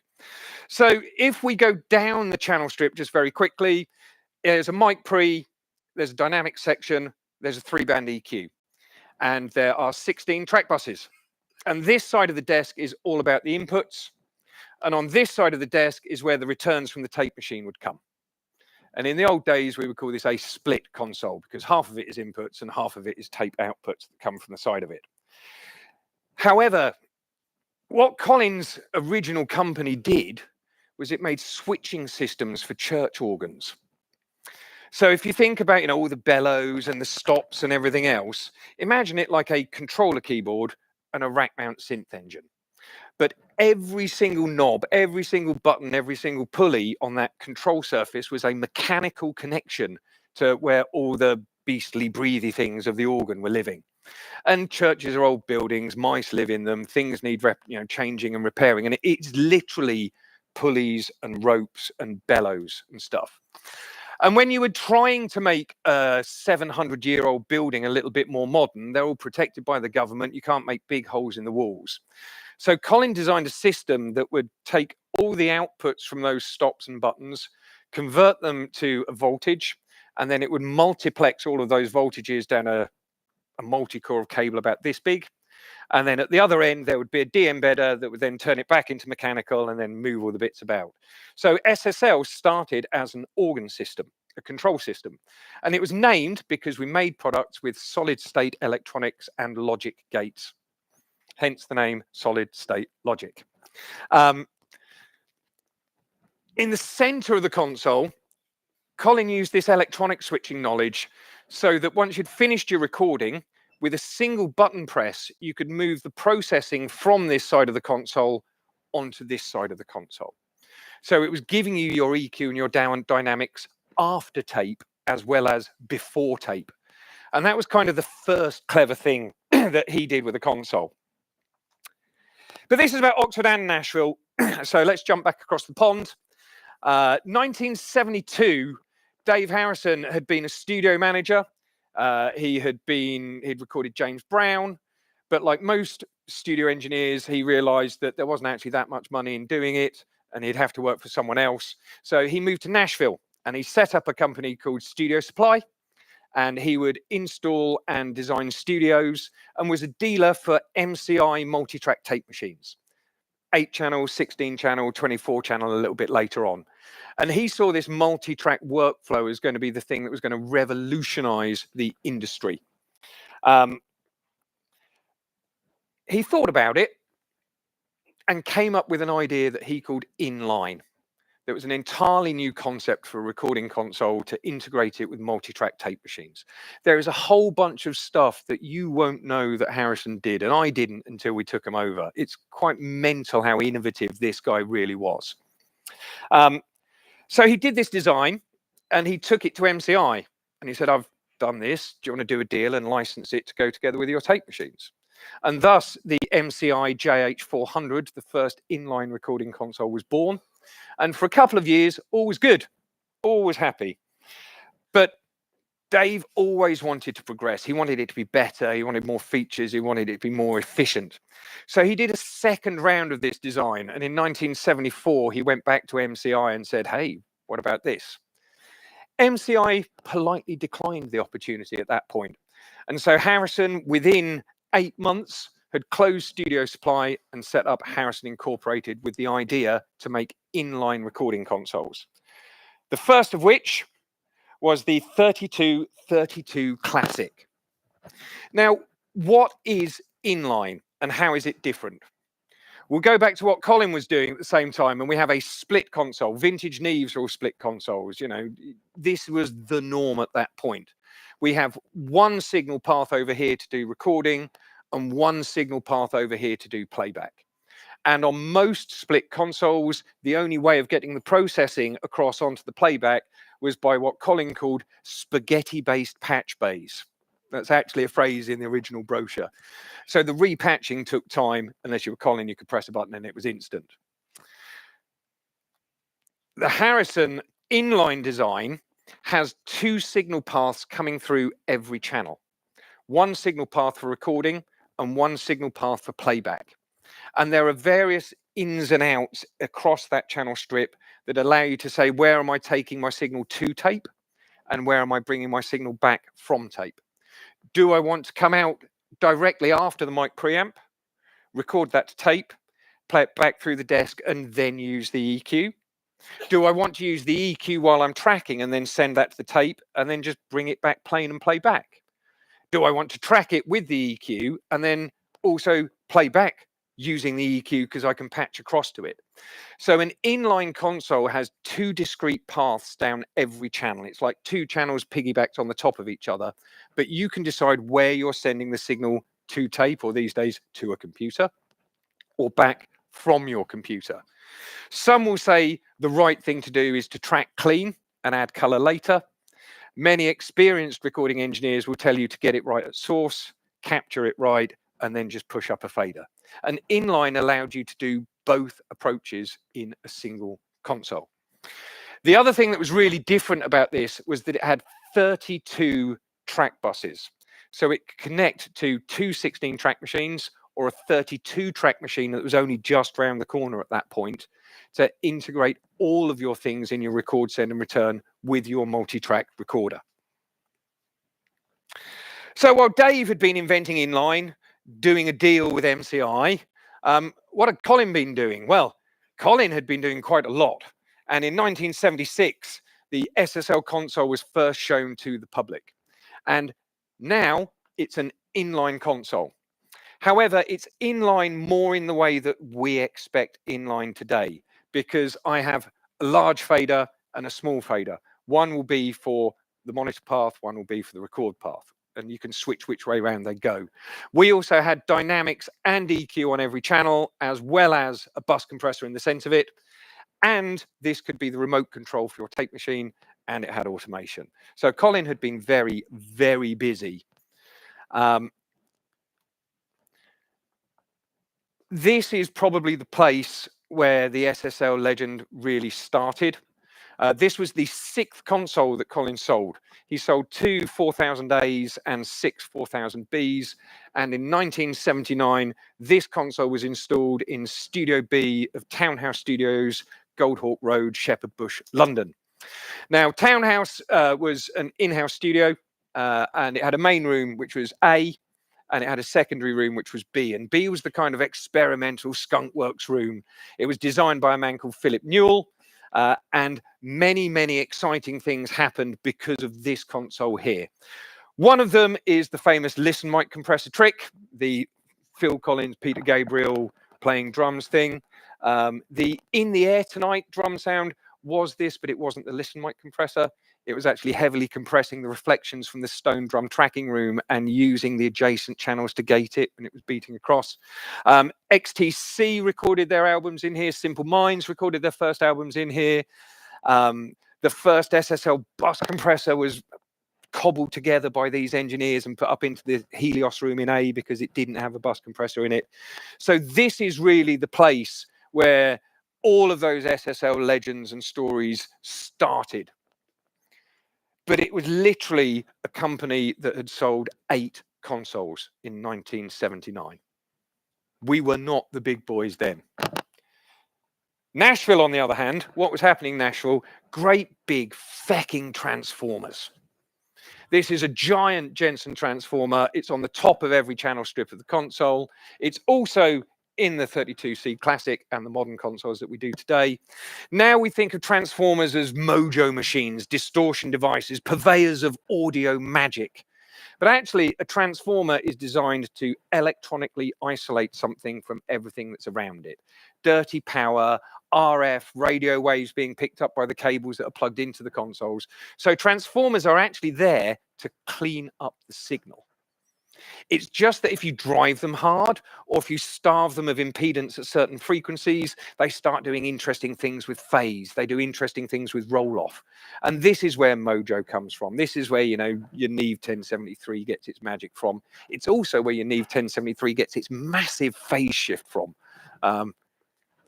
So if we go down the channel strip just very quickly, there's a mic pre, there's a dynamic section, there's a 3-band EQ, and there are 16 track buses. And this side of the desk is all about the inputs. And on this side of the desk is where the returns from the tape machine would come. And in the old days, we would call this a split console, because half of it is inputs and half of it is tape outputs that come from the side of it. However, what Colin's original company did was it made switching systems for church organs. So if you think about, all the bellows and the stops and everything else, imagine it like a controller keyboard and a rack mount synth engine. But every single knob, every single button, every single pulley on that control surface was a mechanical connection to where all the beastly, breathy things of the organ were living. And churches are old buildings, mice live in them, things need changing and repairing. And it's literally pulleys and ropes and bellows and stuff. And when you were trying to make a 700-year-old building a little bit more modern, they're all protected by the government. You can't make big holes in the walls. So Colin designed a system that would take all the outputs from those stops and buttons, convert them to a voltage, and then it would multiplex all of those voltages down a multi-core of cable about this big. And then at the other end, there would be a de-embedder that would then turn it back into mechanical and then move all the bits about. So SSL started as an organ system, a control system. And it was named because we made products with solid state electronics and logic gates. Hence the name Solid State Logic. In the center of the console, Colin used this electronic switching knowledge so that once you'd finished your recording, with a single button press, you could move the processing from this side of the console onto this side of the console. So it was giving you your EQ and your dynamics after tape as well as before tape. And that was kind of the first clever thing that he did with the console. But this is about Oxford and Nashville. So let's jump back across the pond. 1972, Dave Harrison had been a studio manager. He'd recorded James Brown, but like most studio engineers, he realized that there wasn't actually that much money in doing it, and he'd have to work for someone else. So he moved to Nashville, and he set up a company called Studio Supply, and he would install and design studios and was a dealer for MCI multi-track tape machines. 8 channel, 16 channel, 24 channel a little bit later on. And he saw this multi-track workflow as going to be the thing that was going to revolutionize the industry. He thought about it and came up with an idea that he called inline. There was an entirely new concept for a recording console to integrate it with multi-track tape machines. There is a whole bunch of stuff that you won't know that Harrison did, and I didn't until we took him over. It's quite mental how innovative this guy really was. So he did this design, and he took it to MCI, and he said, I've done this. Do you want to do a deal and license it to go together with your tape machines? And thus, the MCI JH400, the first inline recording console, was born. And for a couple of years, all was good, all was happy. But Dave always wanted to progress. He wanted it to be better. He wanted more features. He wanted it to be more efficient. So he did a second round of this design. And in 1974, he went back to MCI and said, hey, what about this? MCI politely declined the opportunity at that point. And so Harrison, within 8 months, had closed studio supply and set up Harrison Incorporated with the idea to make inline recording consoles. The first of which was the 3232 Classic. Now, what is inline and how is it different? We'll go back to what Colin was doing at the same time, and we have a split console. Vintage Neves are all split consoles. You know, this was the norm at that point. We have one signal path over here to do recording and one signal path over here to do playback. And on most split consoles, the only way of getting the processing across onto the playback was by what Colin called spaghetti-based patch bays. That's actually a phrase in the original brochure. So the repatching took time. Unless you were Colin, you could press a button and it was instant. The Harrison inline design has 2 signal paths coming through every channel. One signal path for recording and one signal path for playback. And there are various ins and outs across that channel strip that allow you to say, where am I taking my signal to tape? And where am I bringing my signal back from tape? Do I want to come out directly after the mic preamp, record that to tape, play it back through the desk, and then use the EQ? Do I want to use the EQ while I'm tracking and then send that to the tape and then just bring it back plain and play back? Do I want to track it with the EQ and then also play back using the EQ because I can patch across to it? So an inline console has 2 discrete paths down every channel. It's like 2 channels piggybacked on the top of each other, but you can decide where you're sending the signal to tape, or these days to a computer, or back from your computer. Some will say the right thing to do is to track clean and add color later. Many experienced recording engineers will tell you to get it right at source, capture it right, and then just push up a fader. And inline allowed you to do both approaches in a single console. The other thing that was really different about this was that it had 32 track buses. So it could connect to 2 16-track machines or a 32-track machine that was only just around the corner at that point to integrate all of your things in your record, send, and return with your multi-track recorder. So while Dave had been inventing inline, doing a deal with MCI, what had Colin been doing? Well, Colin had been doing quite a lot. And in 1976, the SSL console was first shown to the public. And now it's an inline console. However, it's inline more in the way that we expect inline today, because I have a large fader and a small fader. One will be for the monitor path, one will be for the record path, and you can switch which way around they go. We also had dynamics and EQ on every channel, as well as a bus compressor in the center of it. And this could be the remote control for your tape machine, and it had automation. So Colin had been very, very busy. This is probably the place where the SSL legend really started. This was the 6th console that Colin sold. He sold 2 4000As and 6 4000Bs. And in 1979, this console was installed in Studio B of Townhouse Studios, Goldhawk Road, Shepherd Bush, London. Now, Townhouse was an in-house studio, and it had a main room, which was A, and it had a secondary room, which was B. And B was the kind of experimental skunkworks room. It was designed by a man called Philip Newell, and many, many exciting things happened because of this console here. One of them is the famous listen mic compressor trick, the Phil Collins, Peter Gabriel playing drums thing. The In the Air Tonight drum sound was this, but it wasn't the listen mic compressor. It was actually heavily compressing the reflections from the Stone drum tracking room and using the adjacent channels to gate it when it was beating across. XTC recorded their albums in here. Simple Minds recorded their first albums in here. The first SSL bus compressor was cobbled together by these engineers and put up into the Helios room in A because it didn't have a bus compressor in it. So this is really the place where all of those SSL legends and stories started. But it was literally a company that had sold 8 consoles in 1979. We were not the big boys then. Nashville, on the other hand, what was happening in Nashville? Great big fecking transformers. This is a giant Jensen transformer. It's on the top of every channel strip of the console. It's also in the 32C Classic and the modern consoles that we do today. Now we think of transformers as mojo machines, distortion devices, purveyors of audio magic. But actually, a transformer is designed to electronically isolate something from everything that's around it. Dirty power, RF, radio waves being picked up by the cables that are plugged into the consoles. So transformers are actually there to clean up the signal. It's just that if you drive them hard or if you starve them of impedance at certain frequencies, they start doing interesting things with phase. They do interesting things with roll-off. And this is where mojo comes from. This is where, you know, your Neve 1073 gets its magic from. It's also where your Neve 1073 gets its massive phase shift from.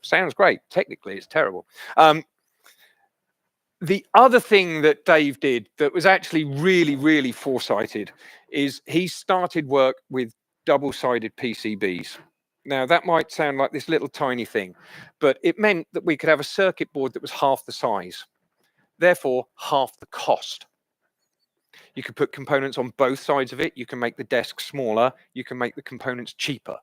Sounds great. Technically, it's terrible. The other thing that Dave did that was actually really, really foresighted is he started work with double-sided PCBs. Now, that might sound like this little tiny thing, but it meant that we could have a circuit board that was half the size, therefore half the cost. You could put components on both sides of it. You can make the desk smaller. You can make the components cheaper.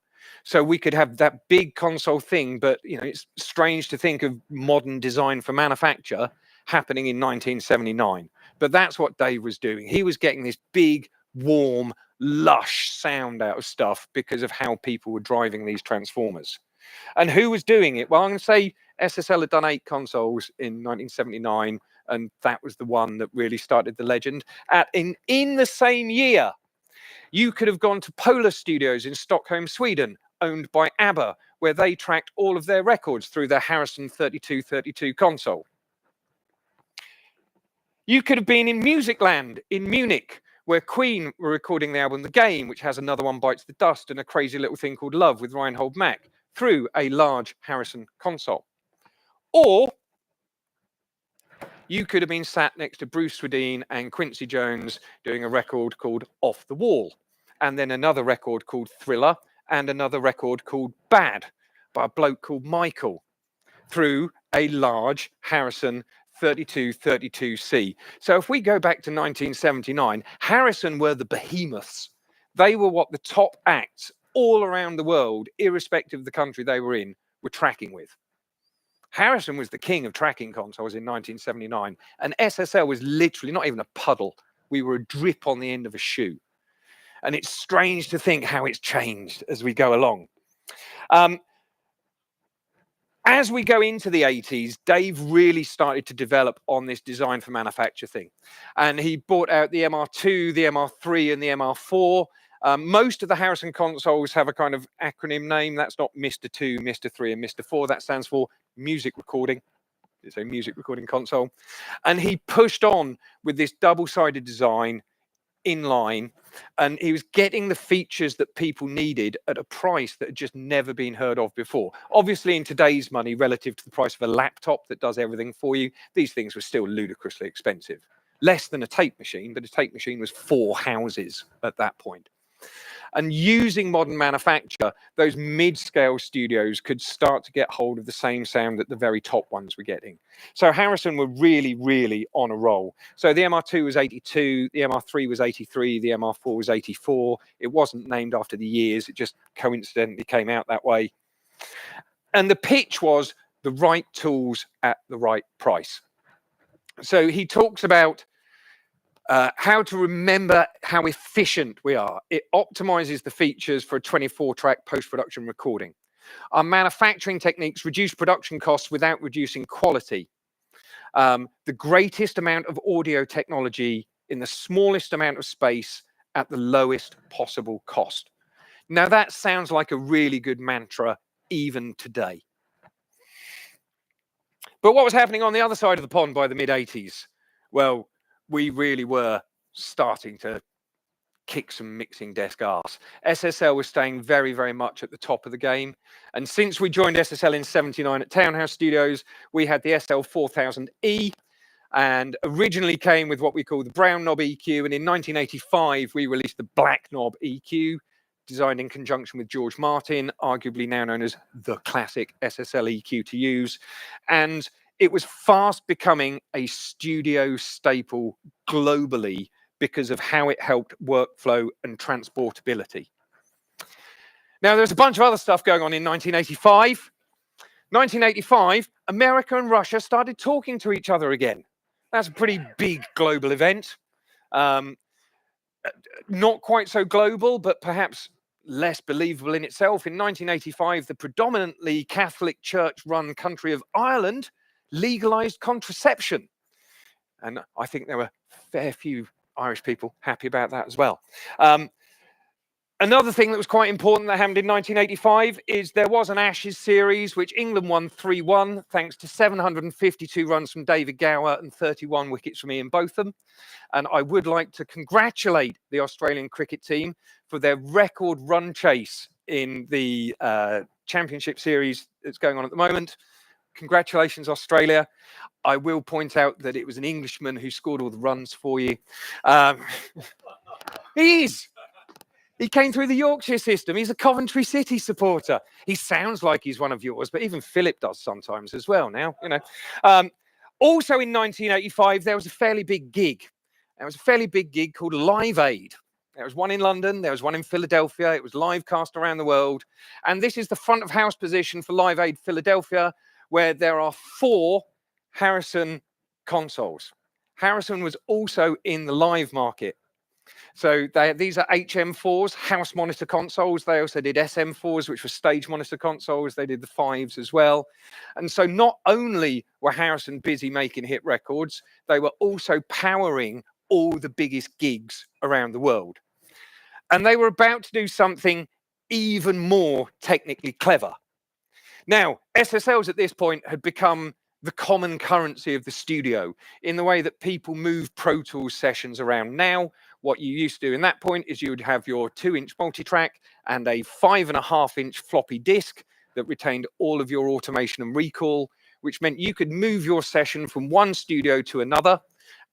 So we could have that big console thing, but you know, it's strange to think of modern design for manufacture happening in 1979. But that's what Dave was doing. He was getting this big, warm, lush sound out of stuff because of how people were driving these transformers. And who was doing it? Well, I'm going to say SSL had done 8 consoles in 1979, and that was the one that really started the legend. In the same year, you could have gone to Polar Studios in Stockholm, Sweden, owned by ABBA, where they tracked all of their records through their Harrison 3232 console. You could have been in Musicland in Munich, where Queen were recording the album The Game, which has Another One Bites the Dust and a crazy little thing called Love with Reinhold Mack, through a large Harrison console. Or you could have been sat next to Bruce Swedien and Quincy Jones doing a record called Off the Wall, and then another record called Thriller, and another record called Bad by a bloke called Michael, through a large Harrison 3232C. So if we go back to 1979, Harrison were the behemoths. They were what the top acts all around the world, irrespective of the country they were in, were tracking with. Harrison was the king of tracking consoles in 1979, and SSL was literally not even a puddle. We were a drip on the end of a shoe. And it's strange to think how it's changed as we go along. As we go into the 80s, Dave really started to develop on this design for manufacture thing. And he brought out the MR2, the MR3, and the MR4. Most of the Harrison consoles have a kind of acronym name. That's not Mr. 2, Mr. 3, and Mr. 4. That stands for music recording. It's a music recording console. And he pushed on with this double-sided design in line, and he was getting the features that people needed at a price that had just never been heard of before. Obviously, in today's money, relative to the price of a laptop that does everything for you, these things were still ludicrously expensive. Less than a tape machine, but a tape machine was 4 houses at that point. And using modern manufacture, those mid-scale studios could start to get hold of the same sound that the very top ones were getting. So Harrison were really, really on a roll. So the MR2 was 82, the MR3 was 83, the MR4 was 84. It wasn't named after the years, it just coincidentally came out that way. And the pitch was the right tools at the right price. So he talks about how to remember how efficient we are. It optimizes the features for a 24-track post-production recording. Our manufacturing techniques reduce production costs without reducing quality. The greatest amount of audio technology in the smallest amount of space at the lowest possible cost. Now that sounds like a really good mantra even today. But what was happening on the other side of the pond by the mid-80s? Well, we really were starting to kick some mixing desk arse. SSL was staying very, very much at the top of the game. And since we joined SSL in '79 at Townhouse Studios, we had the SL4000E, and originally came with what we call the brown knob EQ. And in 1985, we released the black knob EQ, designed in conjunction with George Martin, arguably now known as the classic SSL EQ to use. And it was fast becoming a studio staple globally because of how it helped workflow and transportability. Now, there's a bunch of other stuff going on in 1985. 1985, America and Russia started talking to each other again. That's a pretty big global event. Not quite so global, but perhaps less believable in itself. In 1985, the predominantly Catholic Church-run country of Ireland legalized contraception. And I think there were a fair few Irish people happy about that as well. Another thing that was quite important that happened in 1985 is there was an Ashes series, which England won 3-1, thanks to 752 runs from David Gower and 31 wickets from Ian Botham. And I would like to congratulate the Australian cricket team for their record run chase in the championship series that's going on at the moment. Congratulations, Australia. I will point out that it was an Englishman who scored all the runs for you. He is. He came through the Yorkshire system. He's a Coventry City supporter. He sounds like he's one of yours, but even Philip does sometimes as well now, you know. Also in 1985, there was a fairly big gig. There was a fairly big gig called Live Aid. There was one in London, there was one in Philadelphia. It was live cast around the world. And this is the front of house position for Live Aid Philadelphia, where there are 4 Harrison consoles. Harrison was also in the live market. So these are HM4s, house monitor consoles. They also did SM4s, which were stage monitor consoles. They did the 5s as well. And so not only were Harrison busy making hit records, they were also powering all the biggest gigs around the world. And they were about to do something even more technically clever. Now, SSLs at this point had become the common currency of the studio in the way that people move Pro Tools sessions around now. What you used to do in that point is you would have your 2-inch multi-track and a 5.5-inch floppy disk that retained all of your automation and recall, which meant you could move your session from one studio to another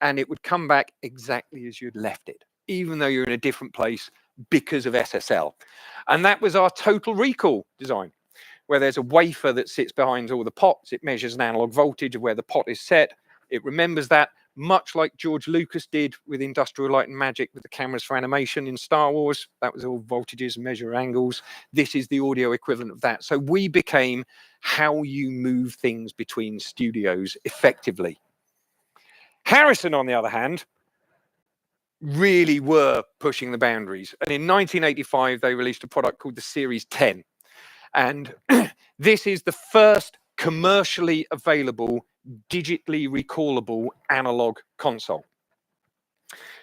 and it would come back exactly as you'd left it, even though you're in a different place because of SSL. And that was our total recall design, where there's a wafer that sits behind all the pots. It measures an analog voltage of where the pot is set. It remembers that, much like George Lucas did with Industrial Light and Magic with the cameras for animation in Star Wars. That was all voltages and measure angles. This is the audio equivalent of that. So we became how you move things between studios effectively. Harrison, on the other hand, really were pushing the boundaries. And in 1985, they released a product called the Series 10. And this is the first commercially available, digitally recallable analog console.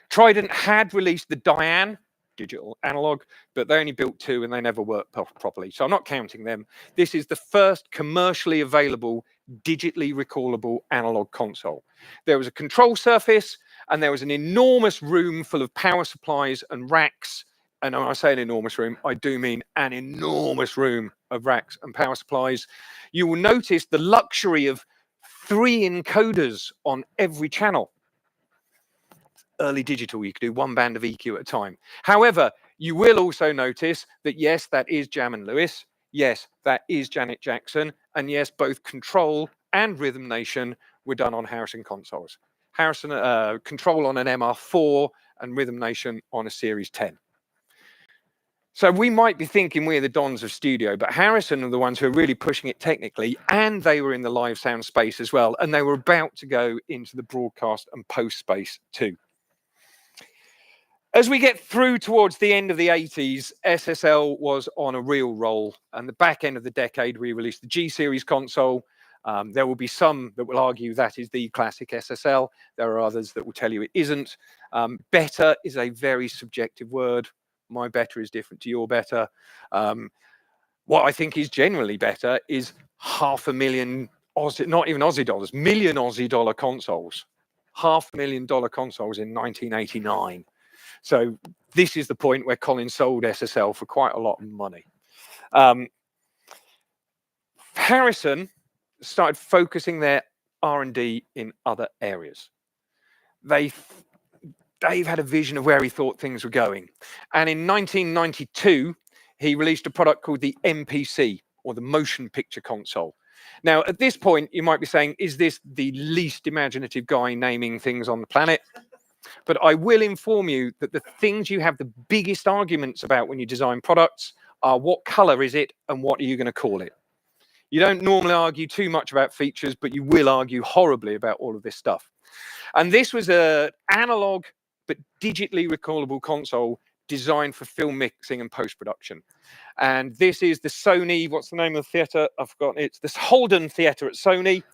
Trident had released the Diane digital analog, but they only built 2 and they never worked properly. So I'm not counting them. This is the first commercially available, digitally recallable analog console. There was a control surface and there was an enormous room full of power supplies and racks. And when I say an enormous room, I do mean an enormous room of racks and power supplies. You will notice the luxury of 3 encoders on every channel. Early digital, you could do 1 band of EQ at a time. However, You will also notice that, yes, that is Jam and Lewis. Yes, that is Janet Jackson. And yes, both Control and Rhythm Nation were done on Harrison consoles. Harrison Control on an MR4 and Rhythm Nation on a Series 10. So we might be thinking we're the dons of studio, but Harrison are the ones who are really pushing it technically, and they were in the live sound space as well, and they were about to go into the broadcast and post space too. As we get through towards the end of the 80s, SSL was on a real roll, and the back end of the decade, we released the G Series console. There will be some that will argue that is the classic SSL. There are others that will tell you it isn't. Better is a very subjective word. My better is different to your better. What I think is generally better is $500,000 Aussie, not even Aussie dollars, million Aussie dollar consoles. $500,000 consoles in 1989. So this is the point where Colin sold SSL for quite a lot of money. Harrison started focusing their R&D in other areas. Dave had a vision of where he thought things were going. And in 1992, he released a product called the MPC, or the Motion Picture Console. Now, at this point, you might be saying, is this the least imaginative guy naming things on the planet? But I will inform you that the things you have the biggest arguments about when you design products are what color is it and what are you going to call it? You don't normally argue too much about features, but you will argue horribly about all of this stuff. And this was an analog but digitally recallable console designed for film mixing and post-production. And this is the Sony, what's the name of the theater? I've forgotten. It's this Holden Theater at Sony.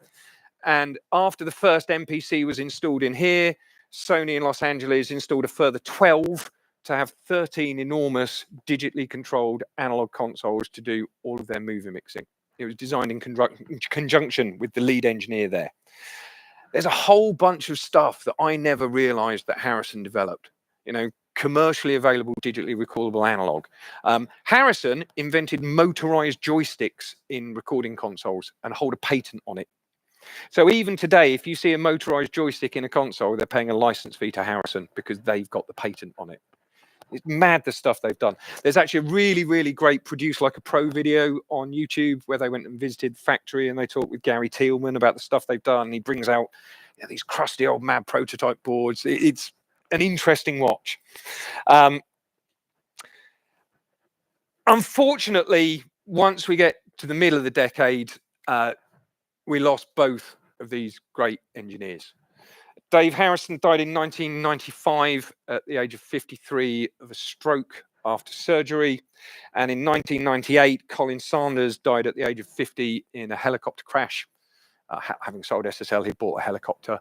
And after the first MPC was installed in here, Sony in Los Angeles installed a further 12 to have 13 enormous digitally controlled analog consoles to do all of their movie mixing. It was designed in conjunction with the lead engineer there. There's a whole bunch of stuff that I never realized that Harrison developed. You know, commercially available, digitally recallable analog. Harrison invented motorized joysticks in recording consoles and hold a patent on it. So even today, if you see a motorized joystick in a console, they're paying a license fee to Harrison because they've got the patent on it. It's mad the stuff they've done. There's actually a really, really great Produce Like a Pro video on YouTube where they went and visited the factory and they talked with Gary Thielman about the stuff they've done. He brings out these crusty old mad prototype boards. It's an interesting watch. Unfortunately, once we get to the middle of the decade, we lost both of these great engineers. Dave Harrison died in 1995 at the age of 53 of a stroke after surgery. And in 1998, Colin Sanders died at the age of 50 in a helicopter crash. Having sold SSL, he bought a helicopter,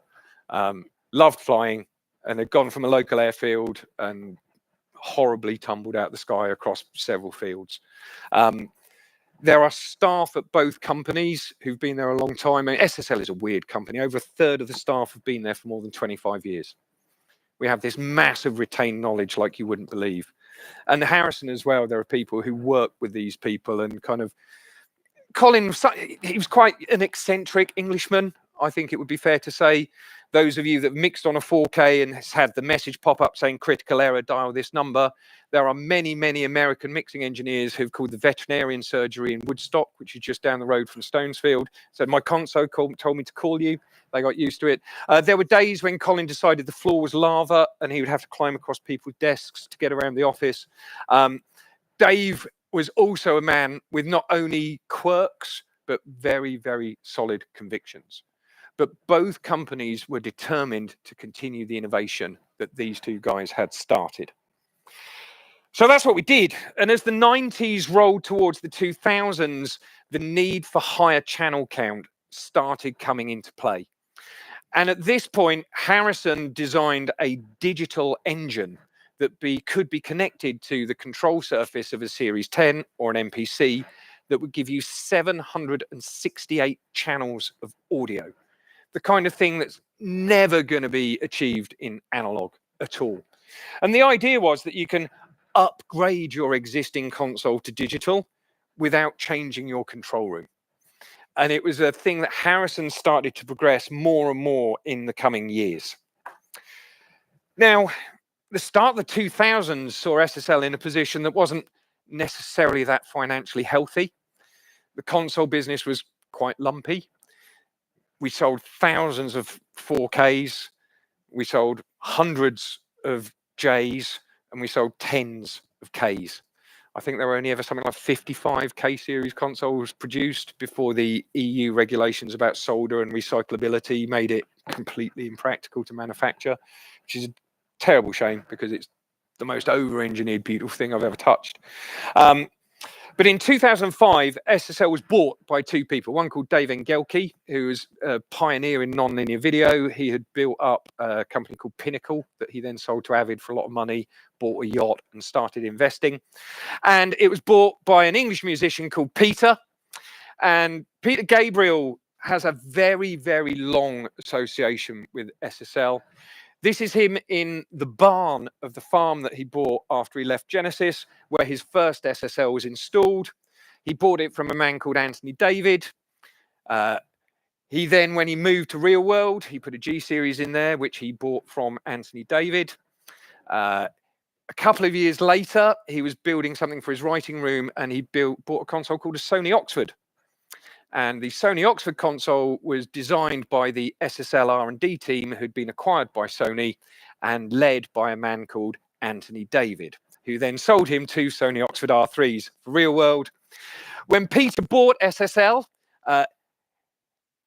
loved flying, and had gone from a local airfield and horribly tumbled out the sky across several fields. There are staff at both companies who've been there a long time. And SSL is a weird company. Over a third of the staff have been there for more than 25 years. We have this massive retained knowledge like you wouldn't believe. And Harrison as well, there are people who work with these people and kind of... Colin, he was quite an eccentric Englishman, I think it would be fair to say. Those of you that have mixed on a 4K and has had the message pop up saying critical error, dial this number. There are many, many American mixing engineers who've called the veterinarian surgery in Woodstock, which is just down the road from Stonesfield. So my console told me to call you. They got used to it. There were days when Colin decided the floor was lava and he would have to climb across people's desks to get around the office. Dave was also a man with not only quirks, but very, very solid convictions. But both companies were determined to continue the innovation that these two guys had started. So that's what we did. And as the 90s rolled towards the 2000s, the need for higher channel count started coming into play. And at this point, Harrison designed a digital engine that could be connected to the control surface of a Series 10 or an MPC that would give you 768 channels of audio. The kind of thing that's never going to be achieved in analog at all. And the idea was that you can upgrade your existing console to digital without changing your control room. And it was a thing that Harrison started to progress more and more in the coming years. Now, the start of the 2000s saw SSL in a position that wasn't necessarily that financially healthy. The console business was quite lumpy. We sold thousands of 4Ks, we sold hundreds of Js, and we sold tens of Ks. I think there were only ever something like 55 K series consoles produced before the EU regulations about solder and recyclability made it completely impractical to manufacture, which is a terrible shame because it's the most over-engineered, beautiful thing I've ever touched. But in 2005, SSL was bought by two people, one called Dave Engelke, who was a pioneer in non-linear video. He had built up a company called Pinnacle that he then sold to Avid for a lot of money, bought a yacht and started investing. And it was bought by an English musician called Peter. And Peter Gabriel has a very, very long association with SSL. This is him in the barn of the farm that he bought after he left Genesis, where his first SSL was installed. He bought it from a man called Anthony David. He then, when he moved to Real World, he put a G series in there, which he bought from Anthony David. A couple of years later, he was building something for his writing room, and he bought a console called a Sony Oxford. And the Sony Oxford console was designed by the SSL R&D team who'd been acquired by Sony and led by a man called Anthony David, who then sold him two Sony Oxford R3s for Real World. When Peter bought SSL,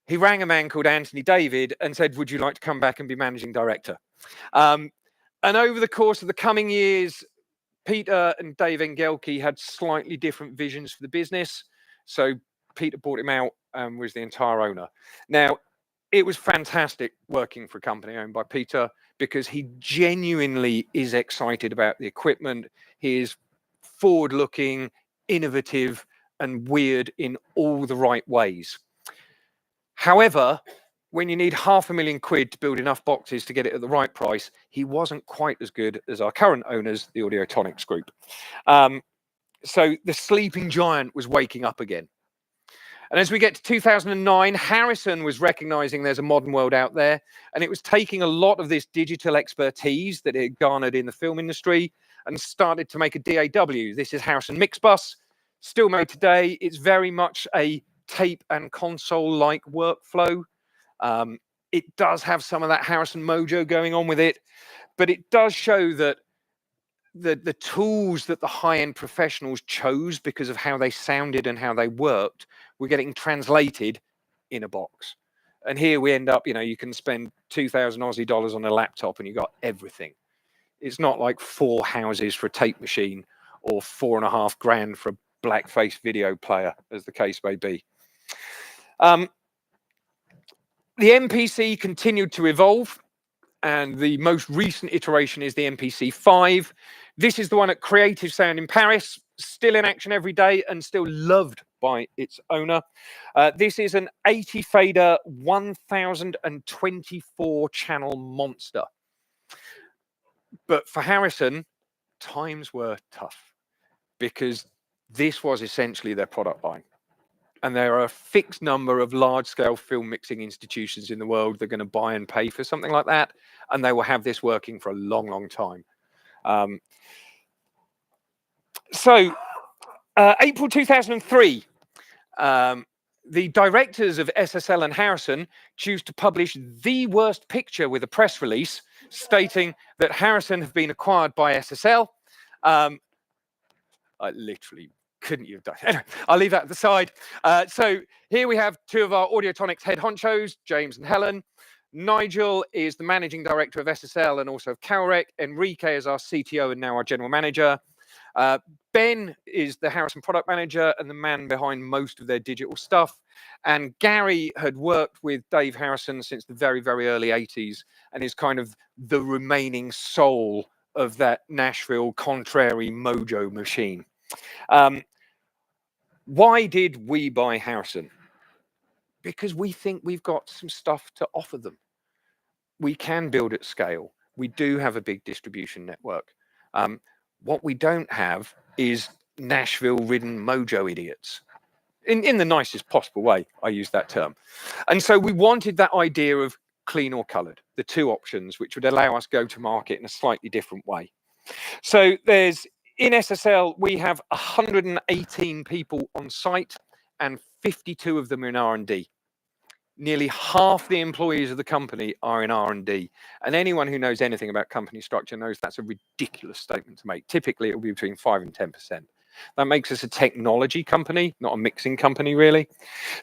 he rang a man called Anthony David and said, would you like to come back and be managing director? And over the course of the coming years, Peter and Dave Engelke had slightly different visions for the business. So Peter bought him out and was the entire owner. Now, it was fantastic working for a company owned by Peter because he genuinely is excited about the equipment. He is forward-looking, innovative, and weird in all the right ways. However, when you need £500,000 to build enough boxes to get it at the right price, he wasn't quite as good as our current owners, the Audiotonics Group. So the sleeping giant was waking up again. And as we get to 2009, Harrison was recognizing there's a modern world out there, and it was taking a lot of this digital expertise that it had garnered in the film industry and started to make a DAW. This is Harrison Mixbus, still made today. It's very much a tape and console-like workflow. It does have some of that Harrison mojo going on with it, but it does show that the tools that the high-end professionals chose because of how they sounded and how they worked were getting translated in a box. And here we end up, you know, you can spend 2,000 Aussie dollars on a laptop and you got everything. It's not like 4 houses for a tape machine or 4.5 grand for a blackface video player, as the case may be. The MPC continued to evolve, and the most recent iteration is the MPC 5. This is the one at Creative Sound in Paris, still in action every day and still loved by its owner. This is an 80 fader 1024 channel monster. But for Harrison, times were tough because this was essentially their product line. And there are a fixed number of large-scale film mixing institutions in the world that are going to buy and pay for something like that, and they will have this working for a long, long time. April 2003, the directors of SSL and Harrison choose to publish the worst picture with a press release stating that Harrison have been acquired by SSL. I literally couldn't you have done? Anyway, I'll leave that at the side. So here we have two of our Audiotonics head honchos, James and Helen. Nigel is the managing director of SSL and also of Calrec. Enrique is our CTO and now our general manager. Ben is the Harrison product manager and the man behind most of their digital stuff. And Gary had worked with Dave Harrison since the very, very early 80s and is kind of the remaining soul of that Nashville contrary mojo machine. Why did we buy Harrison? Because we think we've got some stuff to offer them. We can build at scale. We do have a big distribution network. What we don't have is Nashville-ridden mojo idiots. In the nicest possible way, I use that term. And so we wanted that idea of clean or coloured, the two options, which would allow us go to market in a slightly different way. So in SSL, we have 118 people on site and 52 of them are in R&D. Nearly half the employees of the company are in R&D. And anyone who knows anything about company structure knows that's a ridiculous statement to make. Typically, it will be between 5 and 10%. That makes us a technology company, not a mixing company, really.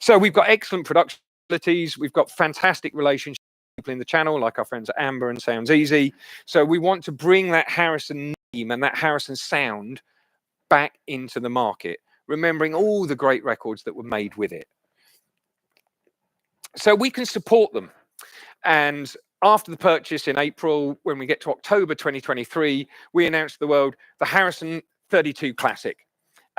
So we've got excellent production facilities. We've got fantastic relationships with people in the channel, like our friends at Amber and Sounds Easy. So we want to bring that Harrison name and that Harrison sound back into the market, remembering all the great records that were made with it. So we can support them. And after the purchase in April, when we get to October 2023, we announced to the world the Harrison 32 Classic,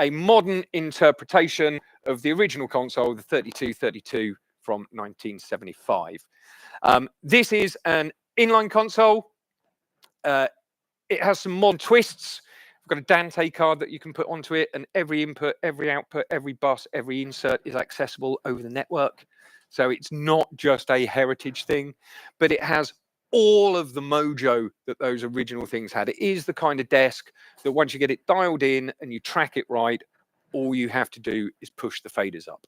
a modern interpretation of the original console, the 3232 from 1975. This is an inline console. It has some modern twists. We've got a Dante card that you can put onto it, and every input, every output, every bus, every insert is accessible over the network. So it's not just a heritage thing, but it has all of the mojo that those original things had. It is the kind of desk that once you get it dialed in and you track it right, all you have to do is push the faders up.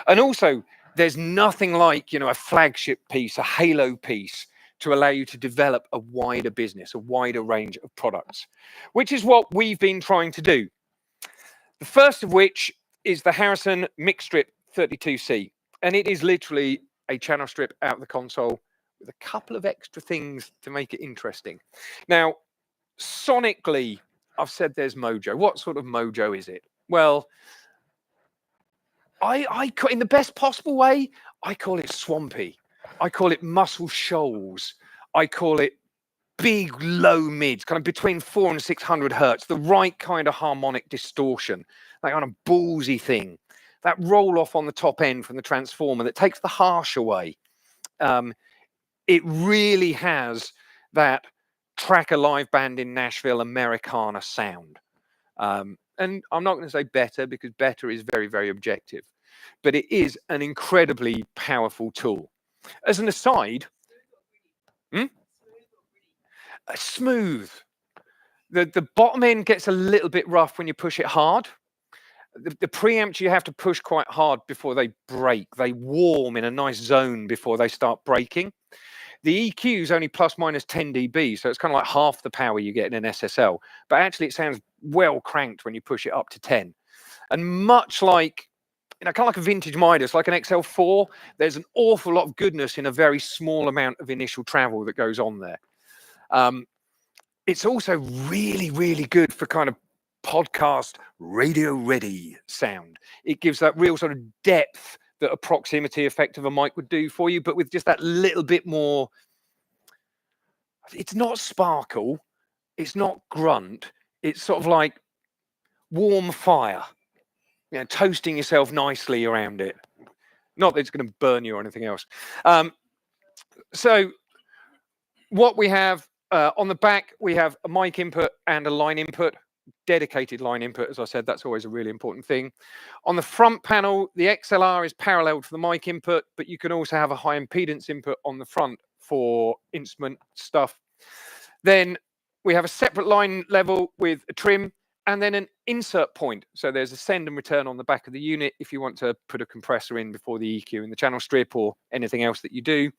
And also, there's nothing like, a flagship piece, a halo piece, to allow you to develop a wider business, a wider range of products, which is what we've been trying to do. The first of which is the Harrison Mixstrip 32C. And it is literally a channel strip out of the console with a couple of extra things to make it interesting. Now, sonically, I've said there's mojo. What sort of mojo is it? Well, in the best possible way, I call it swampy. I call it Muscle Shoals. I call it big low mids, kind of between 400 and 600 hertz, the right kind of harmonic distortion, that kind of ballsy thing. That roll off on the top end from the transformer that takes the harsh away. It really has that track a live band in Nashville Americana sound. And I'm not going to say better, because better is very, very objective, but it is an incredibly powerful tool. As an aside, smooth. The bottom end gets a little bit rough when you push it hard. The preamps, you have to push quite hard before they break. They warm in a nice zone before they start breaking. The EQ is only plus minus 10 dB, so it's kind of like half the power you get in an SSL. But actually, it sounds well cranked when you push it up to 10. And much like, kind of like a vintage Midas, like an XL4, there's an awful lot of goodness in a very small amount of initial travel that goes on there. It's also really, really good for kind of podcast radio ready sound. It gives that real sort of depth that a proximity effect of a mic would do for you, but with just that little bit more. It's not sparkle, it's not grunt, it's sort of like warm fire, toasting yourself nicely around it. Not that it's going to burn you or anything else. So what we have on the back, we have a mic input and a line input. Dedicated line input, as I said, that's always a really important thing. On the front panel, the XLR is parallel to the mic input, but you can also have a high impedance input on the front for instrument stuff. Then we have a separate line level with a trim, and then an insert point. So there's a send and return on the back of the unit if you want to put a compressor in before the EQ in the channel strip or anything else that you do.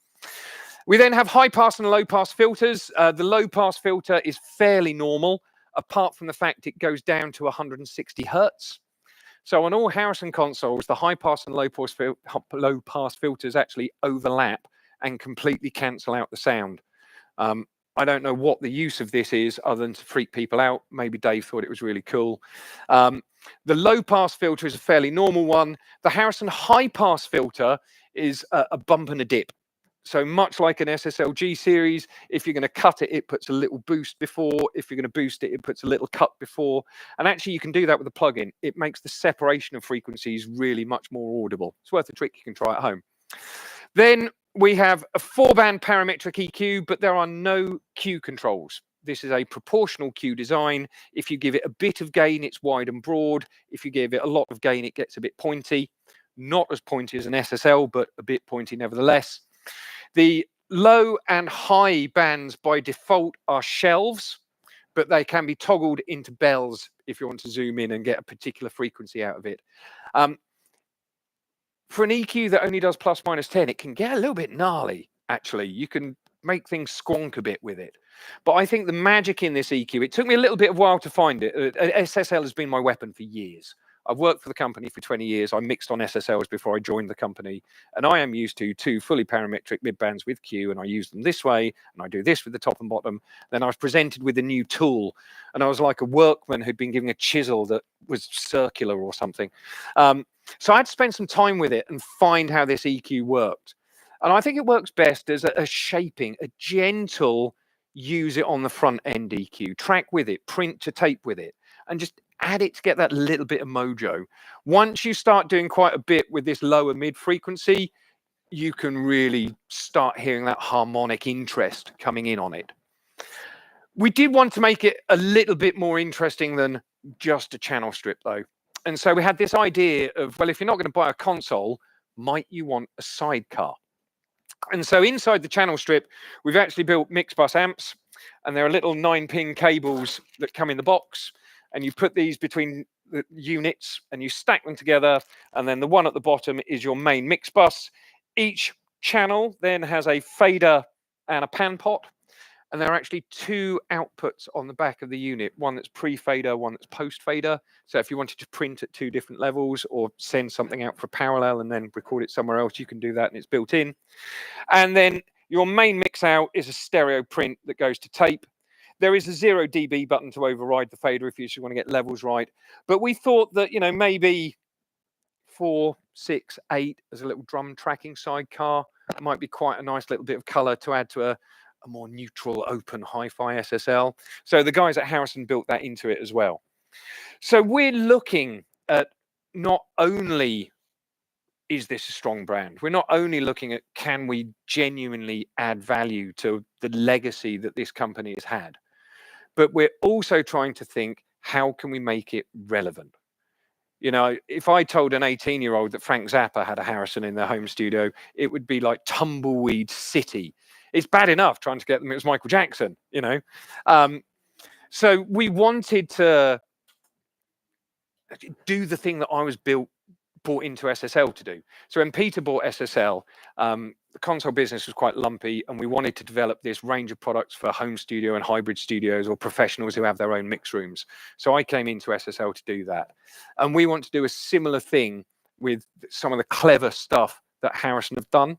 We then have high pass and low pass filters. The low pass filter is fairly normal, apart from the fact it goes down to 160 hertz. So on all Harrison consoles, the high pass and low pass filters actually overlap and completely cancel out the sound. I don't know what the use of this is other than to freak people out. Maybe Dave thought it was really cool. The low pass filter is a fairly normal one. The Harrison high pass filter is a bump and a dip. So much like an SSL G series, if you're going to cut it, it puts a little boost before. If you're going to boost it, it puts a little cut before. And actually, you can do that with a plugin. It makes the separation of frequencies really much more audible. It's worth a trick you can try at home. Then we have a 4-band parametric EQ, but there are no Q controls. This is a proportional Q design. If you give it a bit of gain, it's wide and broad. If you give it a lot of gain, it gets a bit pointy. Not as pointy as an SSL, but a bit pointy nevertheless. The Low and high bands by default are shelves, but they can be toggled into bells if you want to zoom in and get a particular frequency out of it. For an EQ that only does plus minus 10, it can get a little bit gnarly, actually. You can make things squonk a bit with it. But I think the magic in this EQ, it took me a little bit of a while to find it. SSL has been my weapon for years. I've worked for the company for 20 years. I mixed on SSLs before I joined the company. And I am used to two fully parametric mid-bands with Q, and I use them this way, and I do this with the top and bottom. Then I was presented with a new tool, and I was like a workman who'd been given a chisel that was circular or something. So I had to spend some time with it and find how this EQ worked. And I think it works best as a shaping, a gentle use it on the front end EQ, track with it, print to tape with it, and just add it to get that little bit of mojo. Once you start doing quite a bit with this lower mid frequency, you can really start hearing that harmonic interest coming in on it. We did want to make it a little bit more interesting than just a channel strip though. And so we had this idea of, well, if you're not going to buy a console, might you want a sidecar? And so inside the channel strip, we've actually built mix bus amps, and there are little 9-pin cables that come in the box, and you put these between the units and you stack them together, and then the one at the bottom is your main mix bus. Each channel then has a fader and a pan pot, and there are actually two outputs on the back of the unit, one that's pre-fader, one that's post-fader. So if you wanted to print at two different levels or send something out for parallel and then record it somewhere else, you can do that, and it's built in. And then your main mix out is a stereo print that goes to tape. There is a 0 dB button to override the fader if you just want to get levels right. But we thought that, you know, maybe 4, 6, 8 as a little drum tracking sidecar might be quite a nice little bit of color to add to a more neutral, open hi-fi SSL. So the guys at Harrison built that into it as well. So we're looking at not only is this a strong brand, we're not only looking at can we genuinely add value to the legacy that this company has had, but we're also trying to think, how can we make it relevant? You know, if I told an 18-year-old that Frank Zappa had a Harrison in their home studio, it would be like Tumbleweed City. It's bad enough trying to get them, it was Michael Jackson, you know. So we wanted to do the thing that I was brought into SSL to do. So when Peter bought SSL, the console business was quite lumpy, and we wanted to develop this range of products for home studio and hybrid studios or professionals who have their own mix rooms. So I came into SSL to do that. And we want to do a similar thing with some of the clever stuff that Harrison have done.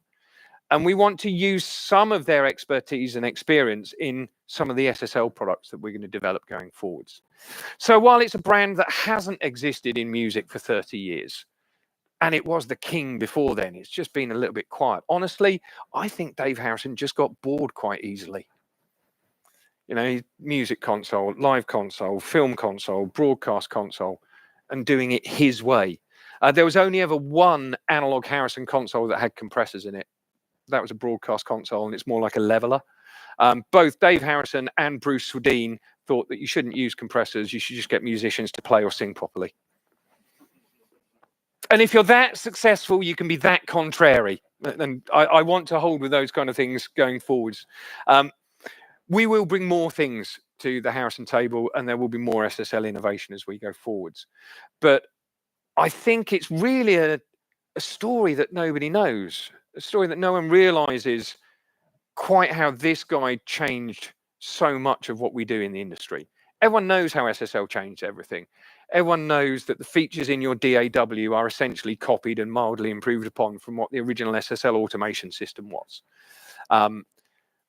And we want to use some of their expertise and experience in some of the SSL products that we're going to develop going forwards. So while it's a brand that hasn't existed in music for 30 years, and it was the king before then, it's just been a little bit quiet. Honestly, I think Dave Harrison just got bored quite easily. You know, music console, live console, film console, broadcast console, and doing it his way. There was only ever one analog Harrison console that had compressors in it. That was a broadcast console, and it's more like a leveler. Both Dave Harrison and Bruce Swedeen thought that you shouldn't use compressors. You should just get musicians to play or sing properly. And if you're that successful, you can be that contrary. And I want to hold with those kind of things going forwards. We will bring more things to the Harrison table, and there will be more SSL innovation as we go forwards. But I think it's really a story that nobody knows, a story that no one realizes quite how this guy changed so much of what we do in the industry. Everyone knows how SSL changed everything. Everyone knows that the features in your DAW are essentially copied and mildly improved upon from what the original SSL automation system was.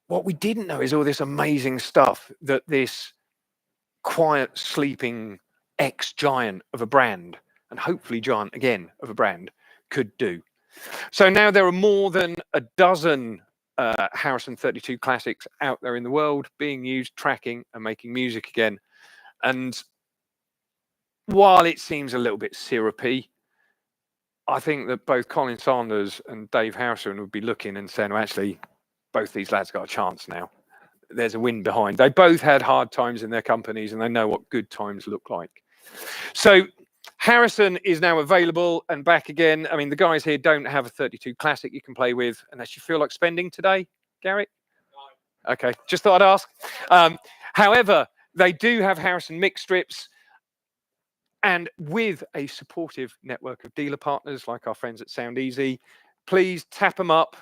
What we didn't know is all this amazing stuff that this quiet, sleeping ex-giant of a brand, and hopefully giant again of a brand, could do. So now there are more than a dozen Harrison 32 classics out there in the world being used, tracking and making music again. And while it seems a little bit syrupy, I think that both Colin Sanders and Dave Harrison would be looking and saying, well, actually, both these lads got a chance now. There's a win behind. They both had hard times in their companies, and they know what good times look like. So Harrison is now available and back again. I mean, the guys here don't have a 32 Classic you can play with unless you feel like spending today. Garrett? Okay, just thought I'd ask. However, they do have Harrison Mixstrips, and with a supportive network of dealer partners like our friends at Sound Easy, please tap them up,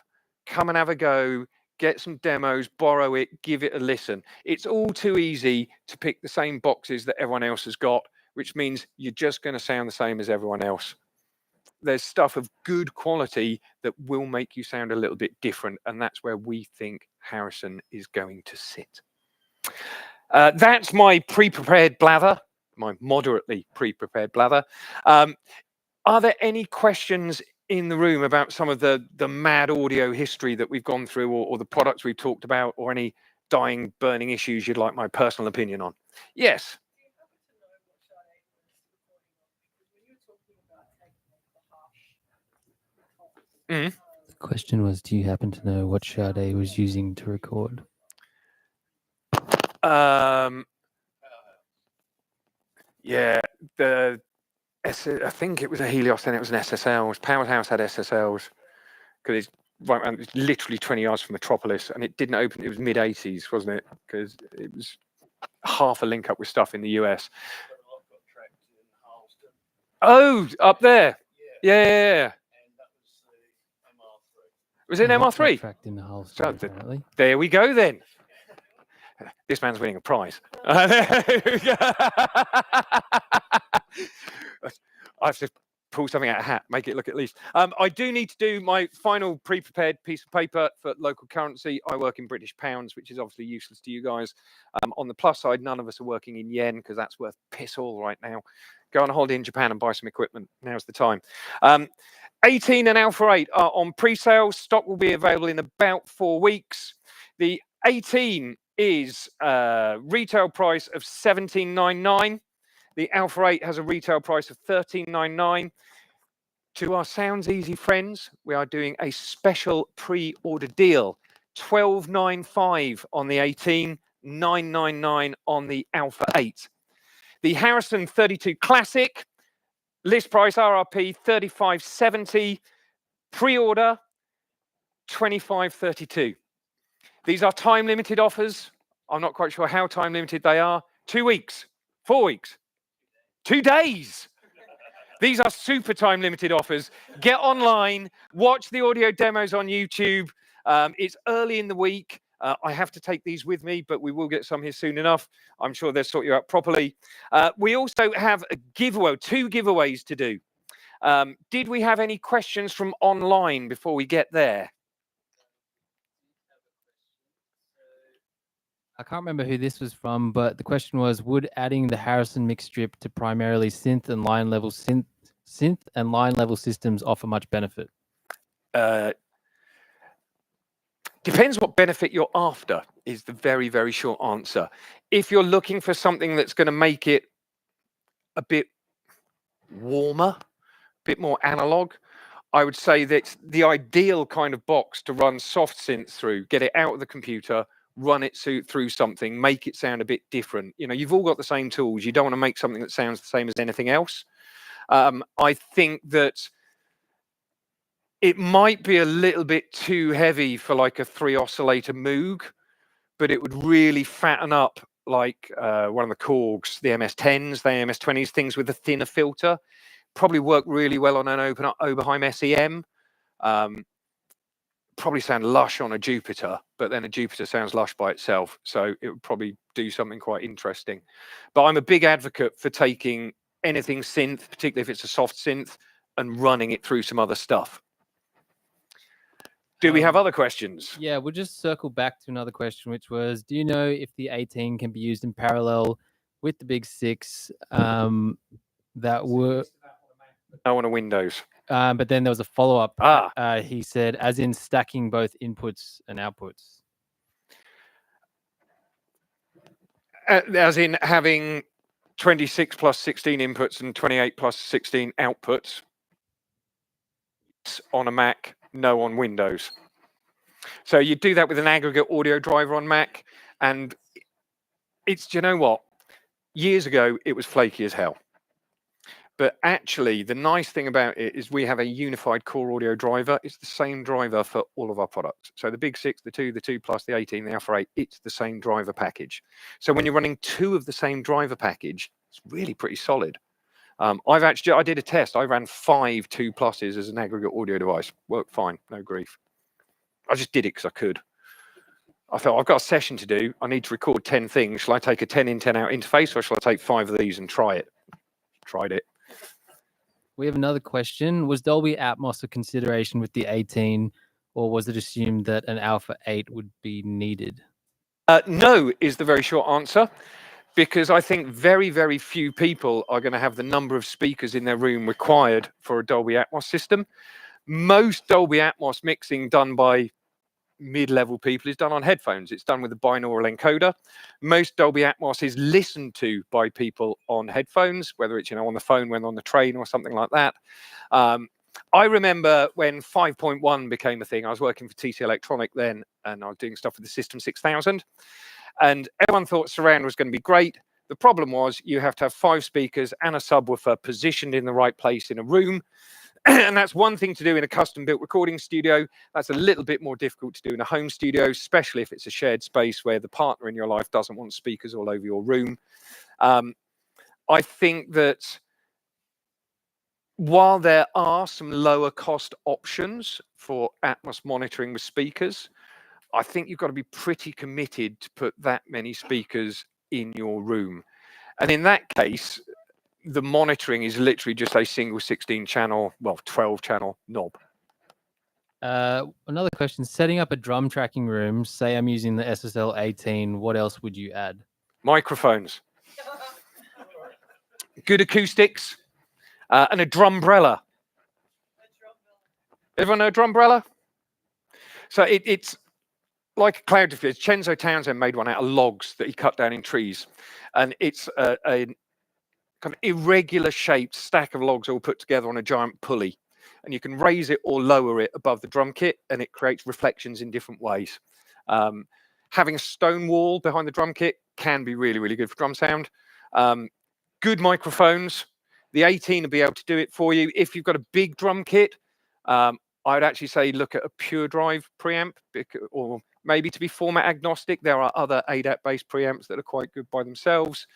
come and have a go, get some demos, borrow it, give it a listen. It's all too easy to pick the same boxes that everyone else has got, which means you're just going to sound the same as everyone else. There's stuff of good quality that will make you sound a little bit different, and that's where we think Harrison is going to sit. That's my pre-prepared blather, my moderately pre-prepared blather. Are there any questions in the room about some of the mad audio history that we've gone through, or the products we've talked about, or any dying, burning issues you'd like my personal opinion on? Yes. Mm.
The question was, do you happen to know what Sade was using to record?
Yeah, I think it was a Helios, then it was an SSL. Powerhouse had SSLs because it's literally 20 yards from Metropolis, and it didn't open. It was mid-80s, wasn't it? Because it was half a link up with stuff in the US. Oh, up there. Yeah. Was it an MR3?
Tracked in the Holston, apparently.
There we go then. This man's winning a prize. I've just pulled something out of a hat, make it look at least. I do need to do my final pre-prepared piece of paper for local currency. I work in British pounds, which is obviously useless to you guys. On the plus side, none of us are working in yen because that's worth piss all right now. Go on a holiday in Japan and buy some equipment. Now's the time. 18 and Alpha 8 are on pre-sale. Stock will be available in about 4 weeks. The 18 is retail price of $17.99. The Alpha 8 has a retail price of $13.99. To our Sounds Easy friends, we are doing a special pre-order deal. $12.95 on the 18, $9.99 on the Alpha 8. The Harrison 32 Classic, list price RRP $35.70, pre-order $25.32. These are time-limited offers. I'm not quite sure how time-limited they are. 2 weeks, 4 weeks, 2 days. These are super time-limited offers. Get online, watch the audio demos on YouTube. It's early in the week. I have to take these with me, but we will get some here soon enough. I'm sure they'll sort you out properly. We also have a giveaway, 2 giveaways to do. Did we have any questions from online before we get there?
I can't remember who this was from, but the question was, would adding the Harrison Mixstrip to primarily synth and line level systems offer much benefit?
Depends what benefit you're after, is the very, very short answer. If you're looking for something that's going to make it a bit warmer, a bit more analog, I would say that's the ideal kind of box to run soft synth through, get it out of the computer, run it through something, make it sound a bit different. You know, you've all got the same tools. You don't want to make something that sounds the same as anything else. I think that it might be a little bit too heavy for like a 3 oscillator Moog, but it would really fatten up like one of the Korgs, the MS-10s, the MS-20s, things with a thinner filter. Probably work really well on an Oberheim SEM. Probably sound lush on a Jupiter, but then a Jupiter sounds lush by itself. So it would probably do something quite interesting. But I'm a big advocate for taking anything synth, particularly if it's a soft synth, and running it through some other stuff. Do we have other questions?
Yeah, we'll just circle back to another question, which was, do you know if the 18 can be used in parallel with the big 6 that were...
No, on a Windows.
But then there was a follow-up. He said, as in stacking both inputs and outputs.
As in having 26 plus 16 inputs and 28 plus 16 outputs on a Mac, no on Windows. So you do that with an aggregate audio driver on Mac, and it's, do you know what? Years ago, it was flaky as hell. But actually, the nice thing about it is we have a unified core audio driver. It's the same driver for all of our products. So the Big 6, the 2, the 2 Plus, the 18, the Alpha 8, it's the same driver package. So when you're running 2 of the same driver package, it's really pretty solid. I did a test. I ran 5 2 Pluses as an aggregate audio device. Worked fine, no grief. I just did it because I could. I thought, I've got a session to do. I need to record 10 things. Shall I take a 10 in, 10 out interface, or shall I take 5 of these and try it? Tried it.
We have another question. Was Dolby Atmos a consideration with the 18, or was it assumed that an Alpha 8 would be needed?
No is the very short answer, because I think very, very few people are going to have the number of speakers in their room required for a Dolby Atmos system. Most Dolby Atmos mixing done by mid-level people is done on headphones. It's done with a binaural encoder. Most Dolby Atmos is listened to by people on headphones, whether it's on the phone, when on the train, or something like that. I remember when 5.1 became a thing. I was working for TC Electronic then, and I was doing stuff with the System 6000. And everyone thought surround was going to be great. The problem was you have to have 5 speakers and a subwoofer positioned in the right place in a room. And that's one thing to do in a custom-built recording studio. That's a little bit more difficult to do in a home studio, especially if it's a shared space where the partner in your life doesn't want speakers all over your room. I think that while there are some lower cost options for Atmos monitoring with speakers, I think you've got to be pretty committed to put that many speakers in your room. And in that case, the monitoring is literally just a single 16 channel, well, 12 channel knob.
Another question, setting up a drum tracking room, say I'm using the SSL 18, what else would you add?
Microphones, good acoustics, and a drumbrella. Everyone know a drumbrella? So it's like a cloud diffuser. Chenzo Townsend made one out of logs that he cut down in trees. And it's a kind of irregular shaped stack of logs all put together on a giant pulley. And you can raise it or lower it above the drum kit, and it creates reflections in different ways. Having a stone wall behind the drum kit can be really, really good for drum sound. Good microphones. The 18 will be able to do it for you. If you've got a big drum kit, I would actually say look at a pure drive preamp, or maybe to be format agnostic. There are other ADAT-based preamps that are quite good by themselves.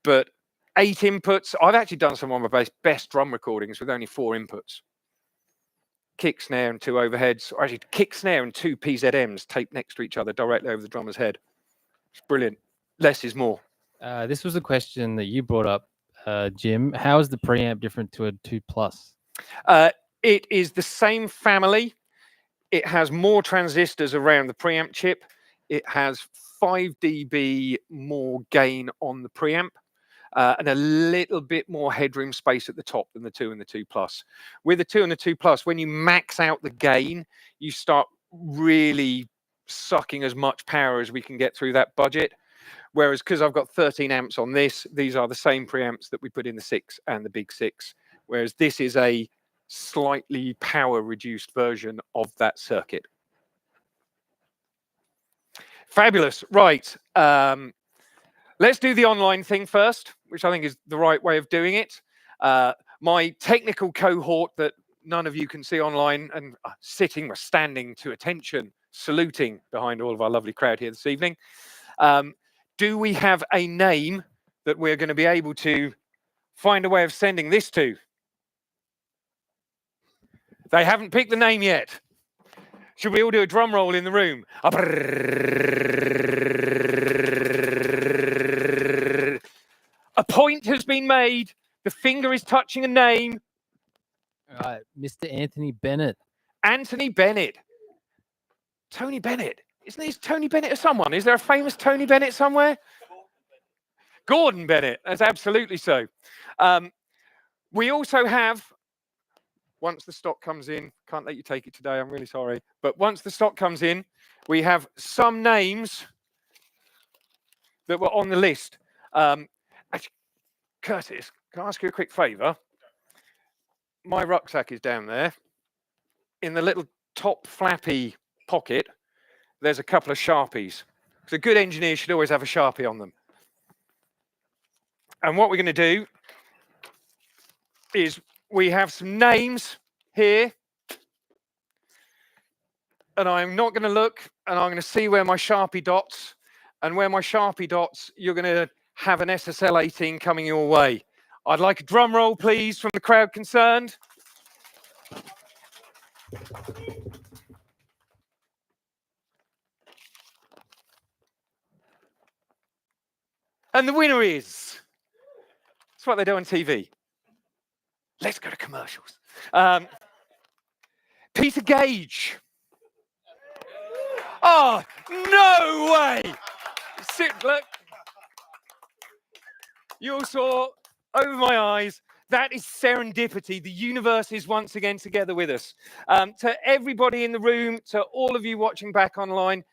But 8 inputs, I've actually done some of my best drum recordings with only 4 inputs. Kick, snare, and 2 overheads, or actually kick, snare, and 2 PZMs taped next to each other directly over the drummer's head. It's brilliant. Less is more.
This was a question that you brought up, Jim. How is the preamp different to a 2 Plus?
It is the same family. It has more transistors around the preamp chip. It has 5 dB more gain on the preamp. And a little bit more headroom space at the top than the 2 and the 2 Plus. With the 2 and the 2 Plus, when you max out the gain, you start really sucking as much power as we can get through that budget. Whereas because I've got 13 amps on this, these are the same preamps that we put in the 6 and the Big 6. Whereas this is a slightly power reduced version of that circuit. Fabulous. Right. Let's do the online thing first, which I think is the right way of doing it. My technical cohort that none of you can see online and sitting or standing to attention, saluting behind all of our lovely crowd here this evening. Do we have a name that we're going to be able to find a way of sending this to? They haven't picked the name yet. Should we all do a drum roll in the room? A point has been made. The finger is touching a name.
All right, Mr. Anthony Bennett.
Anthony Bennett. Tony Bennett. Isn't his Tony Bennett or someone? Is there a famous Tony Bennett somewhere? Gordon Bennett. That's absolutely so. We also have, once the stock comes in, can't let you take it today, I'm really sorry. But once the stock comes in, we have some names that were on the list. Actually, Curtis, can I ask you a quick favour? My rucksack is down there. In the little top flappy pocket, there's a couple of Sharpies. So a good engineer should always have a Sharpie on them. And what we're going to do is we have some names here. And I'm not going to look, and I'm going to see where my Sharpie dots, and where my Sharpie dots, you're going to have an SSL 18 coming your way. I'd like a drum roll, please, from the crowd concerned. And the winner is, that's what they do on TV. Let's go to commercials. Peter Gage. Oh, no way. Look. You all saw over my eyes. That is serendipity. The universe is once again together with us. To everybody in the room, to all of you watching back online,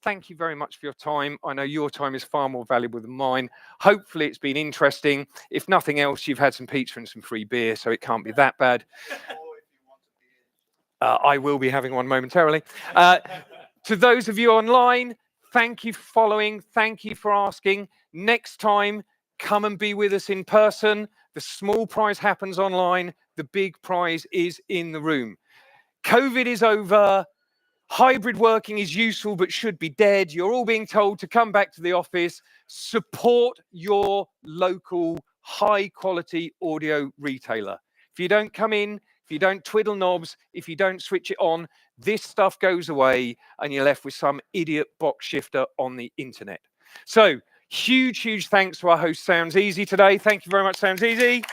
thank you very much for your time. I know your time is far more valuable than mine. Hopefully it's been interesting. If nothing else, you've had some pizza and some free beer, so it can't be that bad. I will be having one momentarily. To those of you online, thank you for following. Thank you for asking. Next time, come and be with us in person. The small prize happens online. The big prize is in the room. COVID is over. Hybrid working is useful but should be dead. You're all being told to come back to the office. Support your local high-quality audio retailer. If you don't come in, if you don't twiddle knobs, if you don't switch it on, this stuff goes away and you're left with some idiot box shifter on the internet. So, huge thanks to our host, Sounds Easy, today. Thank you very much, Sounds Easy.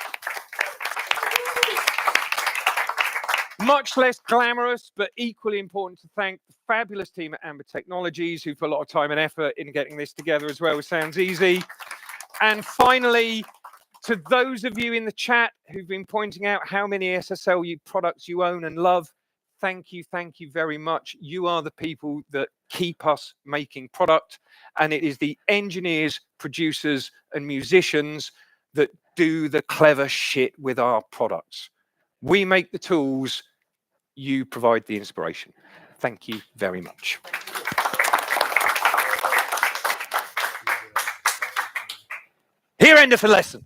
Much less glamorous, but equally important to thank the fabulous team at Amber Technologies, who put a lot of time and effort in getting this together as well with Sounds Easy. And finally, to those of you in the chat who've been pointing out how many SSL products you own and love, thank you very much. You are the people that keep us making product, and it is the engineers, producers, and musicians that do the clever shit with our products. We make the tools, you provide the inspiration. Thank you very much. Here endeth the lesson.